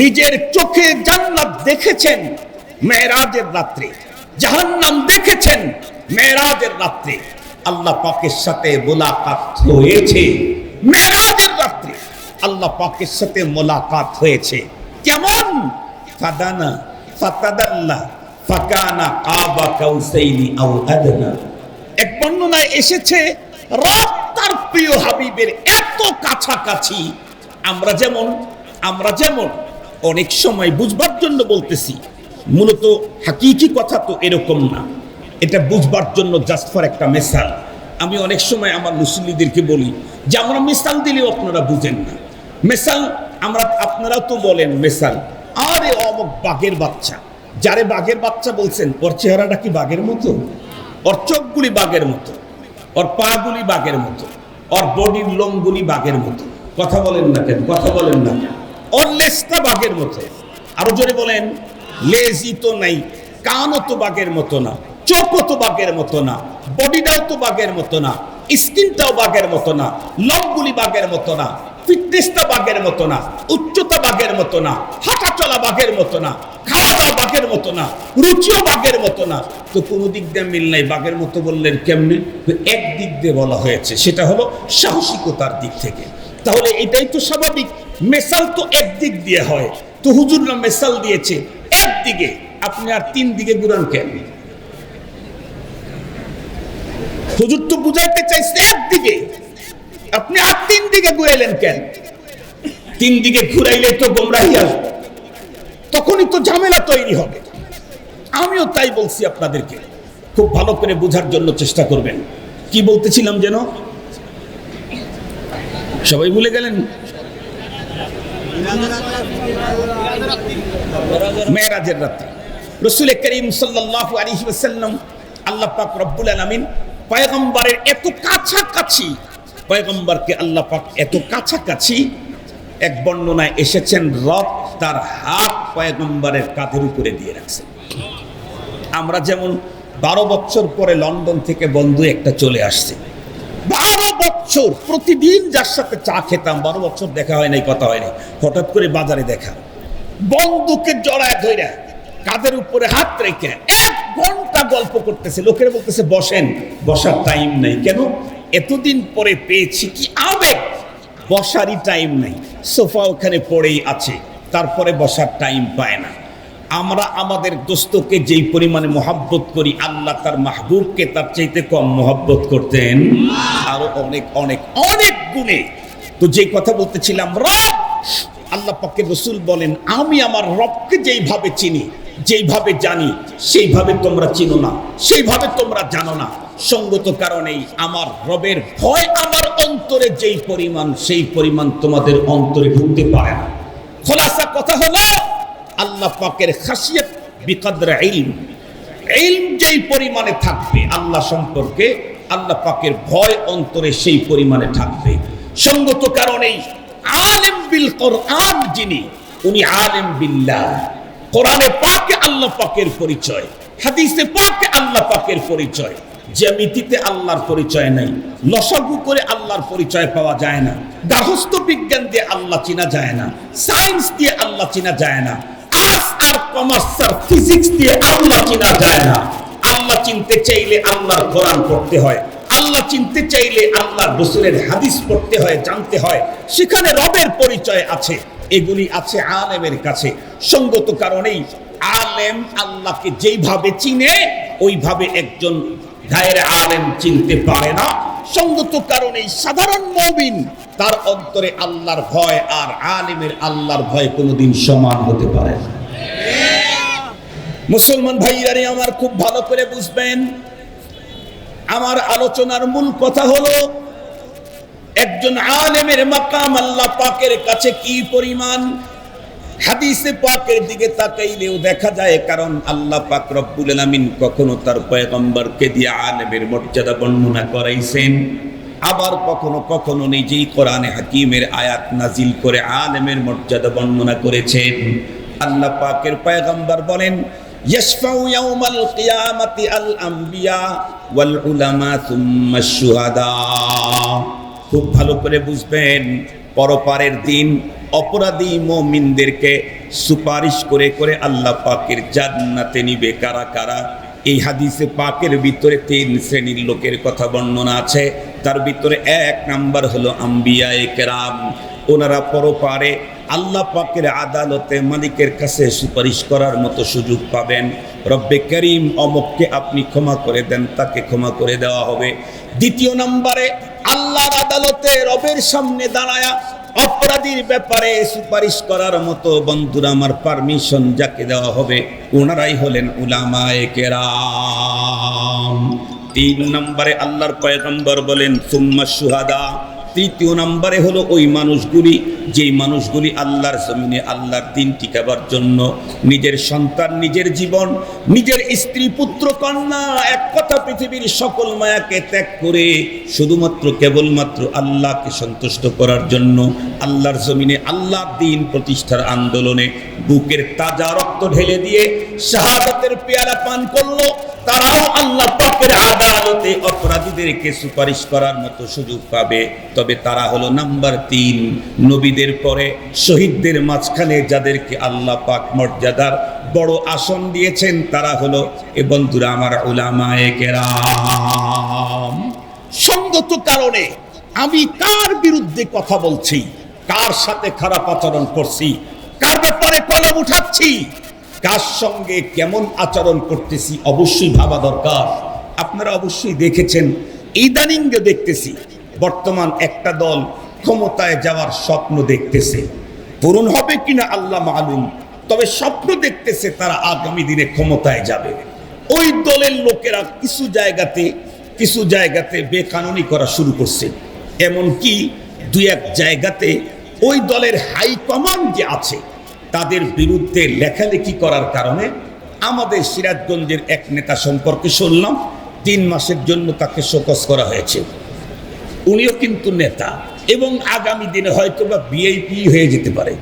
নিজের চোখে জান্নাত দেখেছেন মেরাজের রাত্রে, জাহান্নাম দেখেছেন মেরাজের রাত্রে। আল্লাহ পাকের সাথে মোলাকাত হয়েছে মেরাজের রাত্রে, আল্লাহ পাকের সাথে মোলাকাত হয়েছে। কেমন? ফাদানা ফাতাদাল্লা ফাকানা কাবা কাউসাইনি আও আদনা। এক বর্ণনায় এসেছে রব তার প্রিয় হাবিবের এত কাছাকাছি। আমরা যেমন অনেক সময় বুঝবার জন্য বলতেছি, মূলত হাকিকি কথা তো এরকম না, এটা বুঝবার জন্য জাস্ট ফর একটা মিসাল। আমি অনেক সময় আমার মুসল্লিদেরকে বলি যে আমরা মিসাল দিলেও আপনারা বুঝেন না। মিসাল আপনারাও তো বলেন মিসাল, আরে অমুক বাঘের বাচ্চা, যারে বাঘের বাচ্চা বলছেন ওর চেহারাটা কি বাঘের মতো? ওর চোখগুলি বাঘের মতো, ওর পাগুলি বাঘের মতো, ওর বডির লোমগুলি বাঘের মতো। কথা বলেন না কেন? কথা বলেন না কেন? ওর লেজটা বাঘের মতো। আরো জোরে বলেন, লেজই তো নাই, কানও তো বাঘের মতো না, চোখও তো বাঘের মতো না, বডিটাও তো বাঘের মতো না, স্কিনটাও বাঘের মতো না, লোমগুলি বাঘের মতো না, ফিটনেসটা বাঘের মতো না, উচ্চতা বাঘের মতো না, হাঁটা চলা বাঘের মতো না, খাওয়া দাওয়া বাঘের মতো না, রুচিও বাঘের মতো না। তো কোনো দিক দিয়ে মিল নাই, বাঘের মতো বললেন কেমনি? এক দিক দিয়ে বলা হয়েছে, সেটা হলো সাহসিকতার দিক থেকে। তাহলে এটাই তো স্বাভাবিক, মেসাল তো একদিক দিয়ে হয়, তো হুজুররা মেসাল দিয়েছে একদিকে, আপনি আর তিন দিকে ঘুরান কেন? হুজুর তো বুঝাইতে চাইছে একদিকে, আপনি আর তিন দিকে ঘুরাইলেন কেন? তিন দিকে ঘুরাইলে তো গোমরাহি আসবে, তখনই তো ঝামেলা তৈরি হবে। আমিও তাই বলছি আপনাদেরকে, খুব ভালো করে বোঝার জন্য চেষ্টা করবেন। কি বলতেছিলাম যেন সবাই ভুলে গেলেন? মেরাজের রাতে রাসূল করিম সাল্লাল্লাহু আলাইহি ওয়াসাল্লাম, আল্লাহ পাক রব্বুল আলামিন পয়গম্বরের এত কাছাকাছি, পয়গম্বরকে আল্লাহ পাক এত কাছাকাছি, এক বর্ণনায় এসেছেন রব তার হাত পয়গম্বরের কাঁধের উপরে দিয়ে রাখছেন। আমরা যেমন 12 বছর পরে লন্ডন থেকে বন্ধু একটা চলে আসছে, 12 বছর প্রতিদিন যার সাথে চা খেতাম, 12 বছর দেখা হয় নাই, কথা হয় নাই, হঠাৎ করে বাজারে দেখা, বন্ধুকে জড়ায় ধইরা কাঁধের উপরে হাত রেখে 1 ঘন্টা গল্প করতেছে। লোকেরা বলতেছে বসেন, বসার টাইম নাই। কেন? এতদিন পরে পেয়েছি, কি আবেগ, বসারই টাইম নাই, সোফা ওখানে পড়েই আছে, তারপরে বসার টাইম পায় না। আমরা আমাদের দোস্তকে যেই পরিমাণে মহব্বত করি, আল্লাহ তার মাহবুবকে তার চাইতে কম মহব্বত করতেন, আরো অনেক অনেক অনেক গুণে। তো যেই কথা বলতেছিলাম, রব, আল্লাহ পাকের রাসূল বলেন, আমি আমার রবকে যেইভাবে চিনি, যেইভাবে জানি, সেইভাবে তোমরা চিনো না, সেইভাবে তোমরা জানো না। সঙ্গত কারণেই আমার রবের ভয় আমার অন্তরে যেই পরিমাণ, সেই পরিমাণ তোমাদের অন্তরে ঢুকতে পারে না। খোলাসা কথা হলো, আল্লাহ পাকের খাসিয়ত বিকদর ইলম, ইলম যেই পরিমাণে থাকবে আল্লাহ সম্পর্কে, আল্লাহ পাকের ভয় অন্তরে সেই পরিমাণে থাকবে। সঙ্গত কারণেই আলিম বিল কোরআন যিনি, উনি আলিম বিল্লাহ। কোরআনে পাকে আল্লাহ পাকের পরিচয়, হাদিসে পাকে আল্লাহ পাকের পরিচয়। জ্যামিতিতে আল্লাহর পরিচয় নাই, লসাগু করে আল্লাহর পরিচয় পাওয়া যায় না, গার্হস্থ্য বিজ্ঞান দিয়ে আল্লাহ চিনা যায় না, সায়েন্স দিয়ে আল্লাহ চিনা যায় না, আর্টস আর কমার্স আর ফিজিক্স দিয়ে আল্লাহ চিনা যায় না। আল্লাহ চিনতে চাইলে আল্লাহর কোরআন পড়তে হয়, আল্লাহ চিনতে চাইলে আল্লাহর রাসূলের হাদিস পড়তে হয়, জানতে হয়, সেখানে রবের পরিচয় আছে। এগুলি আছে আলেমের কাছে। সঙ্গত কারণেই আলেম আল্লাহকে যেইভাবে চিনে, ওইভাবে একজন গায়ের আলেম চিনতে পারে না। সঙ্গত কারণেই সাধারণ মুমিন, তার অন্তরে আল্লাহর ভয় আর আলেমের আল্লাহর ভয় কোনোদিন সমান হতে পারে না। মুসলমান ভাইয়ারে আমার, খুব ভালো করে বুঝবেন, আমার আলোচনার মূল কথা হলো একজন আলেমের মাকাম আল্লাহ পাকের কাছে কি পরিমাণ। হাদিসে পাকের দিকে তাকাইলেও দেখা যায়, কারণ আল্লাহ পাক রব্বুল আলামিন কখনো তার পয়গম্বরকে দিয়ে আলেমের মর্যাদা বর্ণনা করাইছেন, আবার কখনো কখনো নিজেই কোরআনে হাকিমের আয়াত নাজিল করে আলেমের মর্যাদা বর্ণনা করেছেন। আল্লাহ পাকের পয়গম্বর বলেন, ইয়াশফাউ ইয়াউমাল কিয়ামাতি আল আম্বিয়া ওয়াল উলামা সুম্মা শুহাদা। খুব ভালো করে বুঝবেন, পরপারের দিন অপরাধী মুমিনদেরকে সুপারিশ করে করে আল্লাহ পাকের জান্নাতে নিবে কারা কারা? এই হাদিসে পাকের ভিতরে 3 শ্রেণীর লোকের কথা বর্ণনা আছে। তার ভিতরে 1 নাম্বার হলো আম্বিয়ায়ে কেরাম। ওনারা পরপারে আল্লাহ পাকের আদালতে মালিকের কাছে সুপারিশ করার মতো সুযোগ পাবেন। রব্বে করিম অমুককে আপনি ক্ষমা করে দেন, তাকে ক্ষমা করে দেওয়া হবে। 2 নম্বরে আল্লাহর আদালতে রবের সামনে দাঁড়ায়া অপরাধীর ব্যাপারে সুপারিশ করার মতো বন্ধুরা আমার পারমিশন যাকে দেওয়া হবে ওনারাই হলেন উলামায়ে কেরাম। 3 নম্বরে আল্লাহর পয়গম্বর বলেন সুম্মা শুহাদা। 3 নম্বরে হলো ওই মানুষগুলি, যেই মানুষগুলি আল্লাহর জমিনে আল্লাহর দিন টিকাবার জন্য নিজের সন্তান, নিজের জীবন, নিজের স্ত্রী, পুত্র, কন্যা, এক কথা পৃথিবীর সকল মায়াকে ত্যাগ করে শুধুমাত্র কেবলমাত্র আল্লাহকে সন্তুষ্ট করার জন্য আল্লাহর জমিনে আল্লাহর দিন প্রতিষ্ঠার আন্দোলনে বুকের তাজা রক্ত ঢেলে দিয়ে শাহাদাতের পেয়ালা পান করলো। তারাও আল্লাহ পাকের আদালতে অপরাধীদেরকে সুপারিশ করার মতো সুযোগ পাবে। তবে তারা হলো নাম্বার 3, নবীদের পরে শহীদদের মাঝখানে যাদেরকে আল্লাহ পাক মর্যাদার বড় আসন দিয়েছেন তারা হলো এ বন্ধুরা আমার উলামায়ে কেরাম। সঙ্গত কারণে আমি কার বিরুদ্ধে কথা বলছি, কার সাথে খারাপ আচরণ করছি, কার ব্যাপারে কলম উঠাচ্ছি, কার সঙ্গে কেমন আচরণ করতেছি অবশ্যই ভাবা দরকার। আপনারা অবশ্যই দেখেছেন, ইদানিং দেখতেছি বর্তমান একটা দল ক্ষমতায় যাওয়ার স্বপ্ন দেখতেছে। পূরণ হবে কিনা আল্লাহ মালুম, তবে স্বপ্ন দেখতেছে তারা আগামী দিনে ক্ষমতায় যাবে। ওই দলের লোকেরা কিছু জায়গাতে বেকানুনি করা শুরু করছে। এমনকি 2-1 জায়গাতে ওই দলের হাইকমান্ড যে আছে তাদের বিরুদ্ধে লেখালেখি করার কারণে আমাদের সিরাজগঞ্জের এক নেতা সম্পর্কে শুনলাম 3 মাসের জন্য তাকে শোকজ করা হয়েছে। উনিও কিন্তু নেতা এবং আগামী দিনে হয়তো বা ভিআইপি হয়ে যেতে পারে।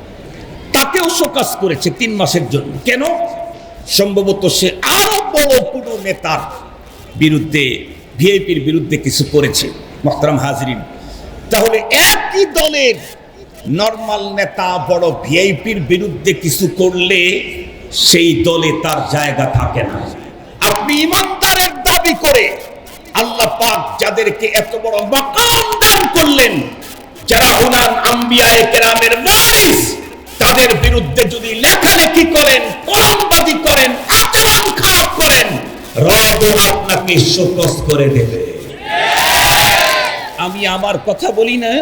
তাকেও শোকজ করেছে 3 মাসের জন্য। কেন? সম্ভবত সে আরো বড় কোনো নেতার বিরুদ্ধে, ভিআইপির বিরুদ্ধে কিছু করেছে। মোহতারাম হাজরিন, তাহলে একই দলের নরমাল নেতা বড় ভিআইপির বিরুদ্ধে কিছু করলে সেই দলে তার জায়গা থাকে না। আপনি ইমানদারের দাবি করে আল্লাহ পাক যাদেরকে এত বড় মাকাম দান করলেন, যারা হলেন আম্বিয়ায়ে কেরামের ওয়ারিস, তাদের বিরুদ্ধে যদি লেখালেখি করেন, কলমবাজি করেন, আচরণ খারাপ করেন, রব আপনাকে শোকজ করে দেবে। আমি আমার কথা বলি না,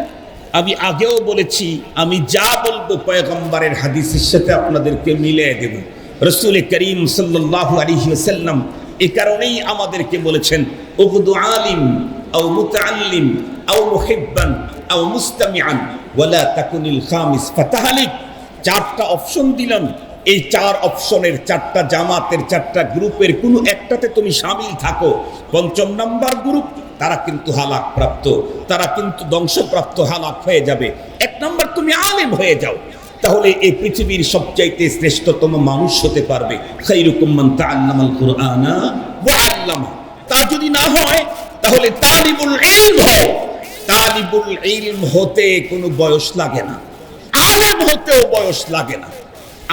আমি আগেও বলেছি, আমি যা বলবো পয়গম্বরের হাদিসের সাথে আপনাদেরকে মিলিয়ে দেব। রাসূল করিম সাল্লাল্লাহু আলাইহি ওয়াসাল্লাম এই কারণেই আমাদেরকে বলেছেন উগদু আলিম আও মুতাআল্লিম আও মুহিব্বান আও মুস্তামিআন ওয়ালা তাকুনিল খামিস ফাতাহালিক। 4টা অপশন দিলাম, এই 4 অপশনের 4টা জামাতের 4টা গ্রুপের কোনো একটাতে তুমি শামিল থাকো। 5ম নাম্বার গ্রুপ, তারা কিন্তু হালাক প্রাপ্ত, তারা কিন্তু ধ্বংসপ্রাপ্ত, হালাক হয়ে যাবে। 1 নাম্বার তুমি আলেম হয়ে যাও, তাহলে এই পৃথিবীর সবচাইতে শ্রেষ্ঠতম মানুষ হতে পারবে। খায়রুকুম মান তাআল্লামাল কুরআনা ওয়া আল্লামা। তা যদি না হয় তাহলে তালিবুল ইলম হও। তালিবুল ইলম হতে কোনো বয়স লাগে না, আলেম হতেও বয়স লাগে না।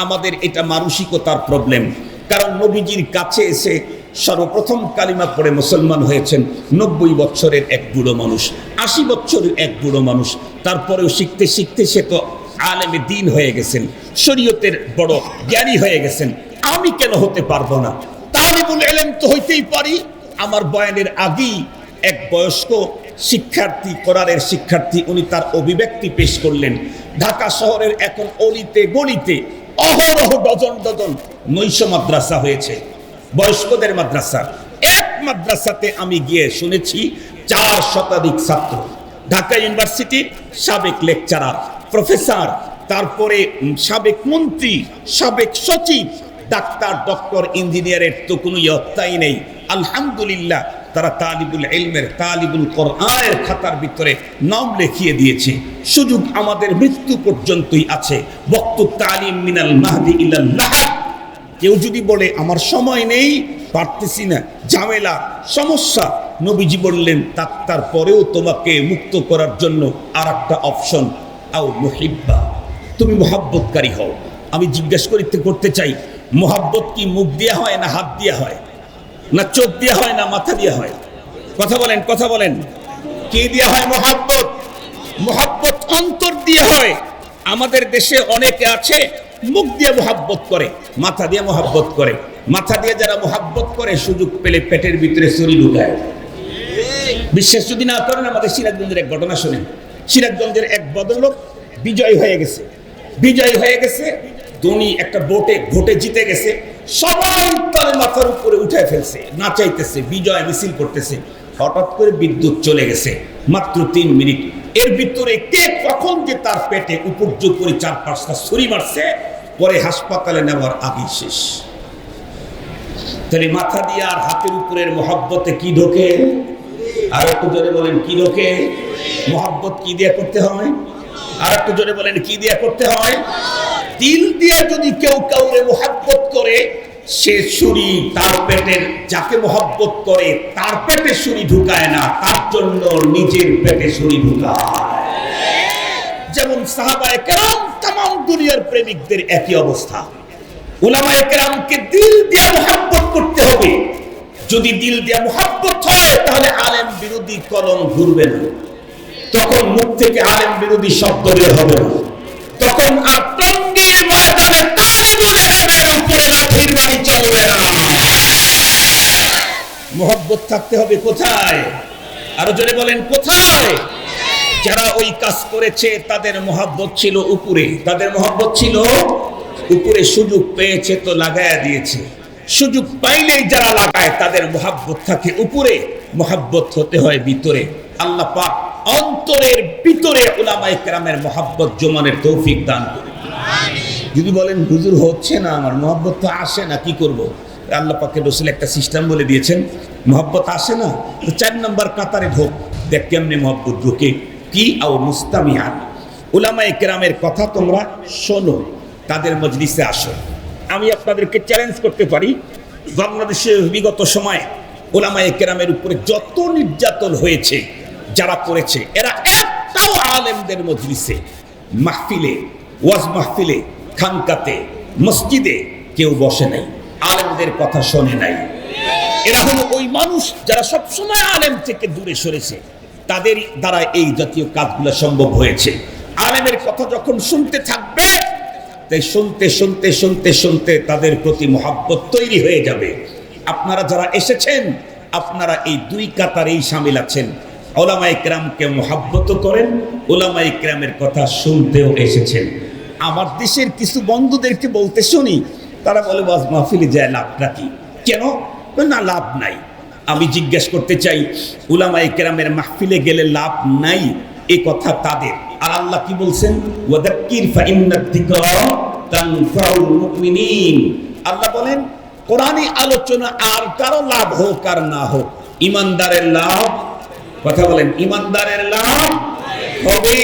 আমাদের এটা মানসিকতার প্রবলেম। কারণ নবীজির কাছে এসে সর্বপ্রথম কালিমা পড়ে মুসলমান হয়েছেন 90 বছরের এক বুড়ো মানুষ, 80 বছরের এক বুড়ো মানুষ। তারপরেও শিখতে শিখতে সে তো আলেমে দ্বীন হয়ে গেছেন, শরীয়তের বড় জ্ঞানী হয়ে গেছেন। আমি কেন হতে পারবো না? তালিবুল ইলম তো হইতেই পারি। আমার বয়ানের আগেই এক বয়স্ক শিক্ষার্থী, কোরআনের শিক্ষার্থী, উনি তার অভিব্যক্তি পেশ করলেন। ঢাকা শহরের এখন অলিতে গলিতে অহরহ ডজন ডজন নৈশ মাদ্রাসা হয়েছে, বয়স্কদের মাদ্রাসা। এক মাদ্রাসাতে আমি গিয়ে শুনেছি 4 শতাধিক ছাত্র, ঢাকা ইউনিভার্সিটির সাবেক লেকচারার, প্রফেসর, তারপরে সাবেক মন্ত্রী, সাবেক সচিব, ডাক্তার, ডক্টর, ইঞ্জিনিয়ারের তো কোনো ইয়ত্তাই নেই। আলহামদুলিল্লাহ, তারা তালিবুল ইলমের, তালিবুল কোরআনের খাতার ভিতরে নাম লিখিয়ে দিয়েছে। সুযোগ আমাদের মৃত্যু পর্যন্তই আছে। ওয়াক্তু তালিম মিনাল মাহদি ইলাল লাহাদ। কেউ যদি বলে আমার সময় নেই, পারতেছি না, ঝামেলা, সমস্যা, নবীজি বললেন তারপরেও তোমাকে মুক্ত করার জন্য আর একটা অপশন, আও মুহিব্বা, তুমি মোহাব্বতকারী হও। আমি জিজ্ঞেস করতে চাই, মোহাব্বত কি মুখ দিয়ে হয় না হাত দিয়ে হয়, না চোখ দিয়ে হয় না মাথা দিয়ে হয়? কথা বলেন, কে দিয়ে হয় মোহাব্বত? মোহাব্বত অন্তর দিয়ে হয়। আমাদের দেশে অনেকে আছে মুখ দিয়ে মোহাব্বত করে, মাথা দিয়ে মোহাব্বত করে। মাথা দিয়ে যারা মোহাব্বত করে সুযোগ পেলে পেটের ভিতরে ছুরি ঢুকায়। বিশ্বাস যদি না করেন, আমাদের সিরাজগঞ্জের এক ঘটনা শুনেন। সিরাজগঞ্জের এক ভদ্রলোক বিজয় হয়ে গেছে, ধনী একটা ভোটে জিতে গেছে, সবাই তার মাথার উপরে উঠে ফেলছে, নাচাইতেছে, বিজয় মিছিল করতেছে। হঠাৎ করে বিদ্যুৎ চলে গেছে, মাত্র 3 মিনিট। এর ভিতরে কে কখন যে তার পেটে উপর্যুপ করে 4-5টা ছুরি মারছে, পরে হাসপাতালে নেওয়ার আগে শেষ। তাহলে মাথা দিয়ে আর হাতের উপরের মহব্বতে কি ঢোকে? আর একটু জোরে বলেন, কি ঢোকে? মহব্বত কি দিয়ে করতে হয়? আর একটু জোরে বলেন, কি দিয়ে করতে হয়? দিল দিয়ে যদি কেউ কাউরে মহব্বত করে, সে ছুরি তার পেটের, যাকে মহব্বত করে তার পেটে ছুরি ঢুকায় না, তার জন্য নিজের পেটে ছুরি ঢুকায়। যেমন সাহাবায়ে কেরাম, তামাম দুনিয়ার প্রেমিকদের একই অবস্থা। উলামায়ে কেরামকে দিল দিয়ে মহব্বত করতে হবে। যদি দিল দিয়ে মহব্বত হয়, তাহলে আলেম বিরোধী কলম ঘুরবে না, তখন মুখ থেকে আলেম বিরোধী শব্দ বের হবে না, তখন আর টঙ্গীর ময়দানে তালিবুল ইলমের উপরে লাঠির বাড়ি চলবে না। মহব্বত থাকতে হবে কোথায়? আরো জোরে বলেন, কোথায়? যারা ওই কাজ করেছে তাদের মহব্বত ছিল উপরে, তাদের মহব্বত ছিল উপরে। সুযোগ পেয়েছে তো লাগায়া দিয়েছে। সুযোগ পাইলেই যারা লাগায় তাদের মহব্বত থাকে উপরে, মহব্বত হতে হয় ভিতরে। আল্লাহ পাক অন্তরের ভিতরে উলামায়ে কেরামের মহব্বত জমানের তৌফিক দান করুন। যদি বলেন হুজুর হচ্ছে না, আমার মহব্বত তো আসে না, কি করব? আল্লাহ পাকের রাসূল একটা সিস্টেম বলে দিয়েছেন, মহব্বত আসে না তো 4 নম্বর কাতারে ঢোক, দেখ কেমনে মহব্বত ঢোকে। কি? আও মুস্তামিআন, উলামায়ে কেরামের কথা তোমরা শোনো, তাদের মজলিসে আসো। আমি আপনাদেরকে চ্যালেঞ্জ করতে পারি, বাংলাদেশে বিগত সময়ে উলামায়ে কেরামের উপরে যত নির্যাতন হয়েছে, যারা করেছে, এরা একটাও আলেমদের মজলিসে, মাহফিলে, ওয়াজ মাহফিলে, খানকাতে, মসজিদে কেউ বসে নাই, আলেমদের কথা শোনে নাই। এরা হলো ওই মানুষ যারা সবসময় আলেম থেকে দূরে সরেছে, তাদের দ্বারা এই জাতীয় কাজগুলো সম্ভব হয়েছে। আলেমের কথা যখন শুনতে থাকবে, তাই শুনতে তাদের প্রতি মহব্বত তৈরি হয়ে যাবে। আপনারা যারা এসেছেন, আপনারা এই 2 কাতারেই শামিল আছেন। উলামায়ে কেরামকে মহব্বত করেন, উলামায়ে কেরামের কথা শুনতেও এসেছেন। আমার দেশের কিছু বন্ধুদেরকে বলতে শুনি, তারা বলে ওয়াজ মাহফিলে যায় লাভটা কি? কেন না লাভ নাই? আমি জিজ্ঞেস করতে চাই, উলামায়ে কেরামের মাহফিলে গেলে লাভ নাই এ কথা তাদের। আর আল্লাহ কি বলছেন? ওয়াদাক্কির ফাইন্নাদ যিকরা তানফাউল মুমিনিন। আল্লাহ বলেন কোরআনী আলোচনা আর কারো লাভ হোক আর না হোক, ইমানদারের লাভ, কথা বলেন, ইমানদারের লাভ হবে।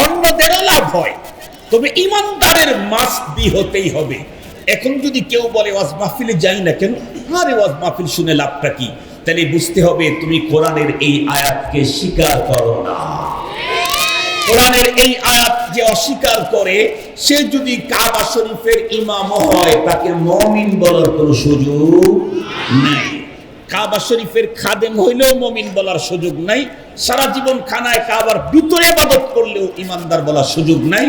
অন্যদেরও লাভ হয়, তবে ইমানদারের মাসবি হতেই হবে। এখন যদি কেউ বলে ওয়াজ মাহফিলে যাই না কেন, আরে ওয়াজ মাহফিল শুনে লাভটা কি? তাহলে বুঝতে হবে তুমি কোরআনের এই আয়াতকে স্বীকার করো না। কোরআনের এই আয়াত যে অস্বীকার করে, সে যদি কাবা শরীফের ইমাম হয়, তাকে মুমিন বলার কোনো সুযোগ নাই। কাবা শরীফের খাদেম হইলেও মুমিন বলার সুযোগ নাই। সারা জীবন খানায় কাবার ভিতরে ইবাদত করলেও ইমানদার বলার সুযোগ নাই।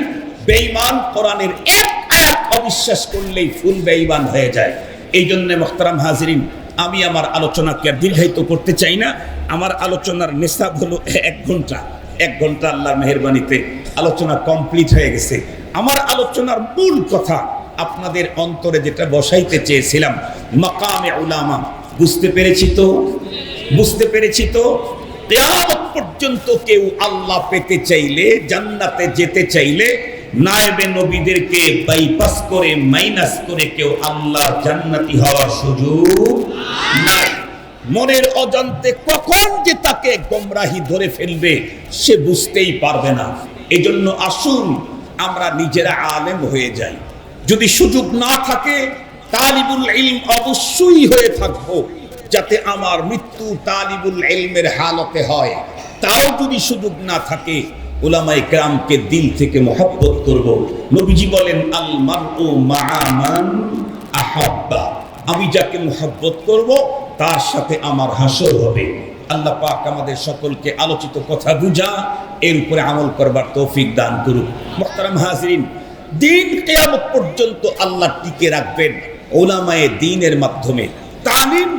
বেঈমান কোরআনের এক আয়াত অবিশ্বাস করলেই ফুল বেঈমান হয়ে যায়। এই জন্য মুহতারাম হাজিরিন, আমি আমার আলোচনাকে দীর্ঘায়িত করতে চাই না। আমার আলোচনার নিসাব হলো 1 ঘন্টা। 1 ঘন্টা আল্লাহর মেহেরবানিতে আলোচনা কমপ্লিট হয়ে গেছে। আমার আলোচনার মূল কথা আপনাদের অন্তরে যেটা বসাইতে চেয়েছিলাম, মাকামে উলামা, বুঝতে পেরেছি তো কিয়ামত পর্যন্ত কেউ আল্লাহ পেতে চাইলে, জান্নাতে যেতে চাইলে, নায়েবে নবীদেরকে বাইপাস করে, মাইনাস করে কেউ আল্লাহ জান্নাতি হওয়ার সুযোগ নাই। মনের অজান্তে কখন যে তাকে গোমরাহি ধরে ফেলবে সে বুঝতেই পারবে না। এজন্য আসুন আমরা নিজেরা আলেম হয়ে যাই। যদি সুযোগ না থাকে তালিবুল ইলম অবশ্যই হয়ে থাকবো, যাতে আমার মৃত্যু তালিবুল ইলমের হালতে হয়। তাও যদি সুযোগ না থাকে উলামায়ে কেরামকে দিল থেকে মহব্বত করব। নবীজি বলেন আল মারউ মাআ মান আহাব্বা, আমি যাকে মহব্বত করব তার সাথে আমার হাসর হবে। আল্লাহ পাক আমাদের সকলকে আলোচিত কথা বুঝা এর উপরে আমল করবার তৌফিক দান করুক। মুহতারাম হাজিরিন, দিন কিয়ামত পর্যন্ত আল্লাহ টিকে রাখবেন উলামায়ে দ্বীনের মাধ্যমে। তালিম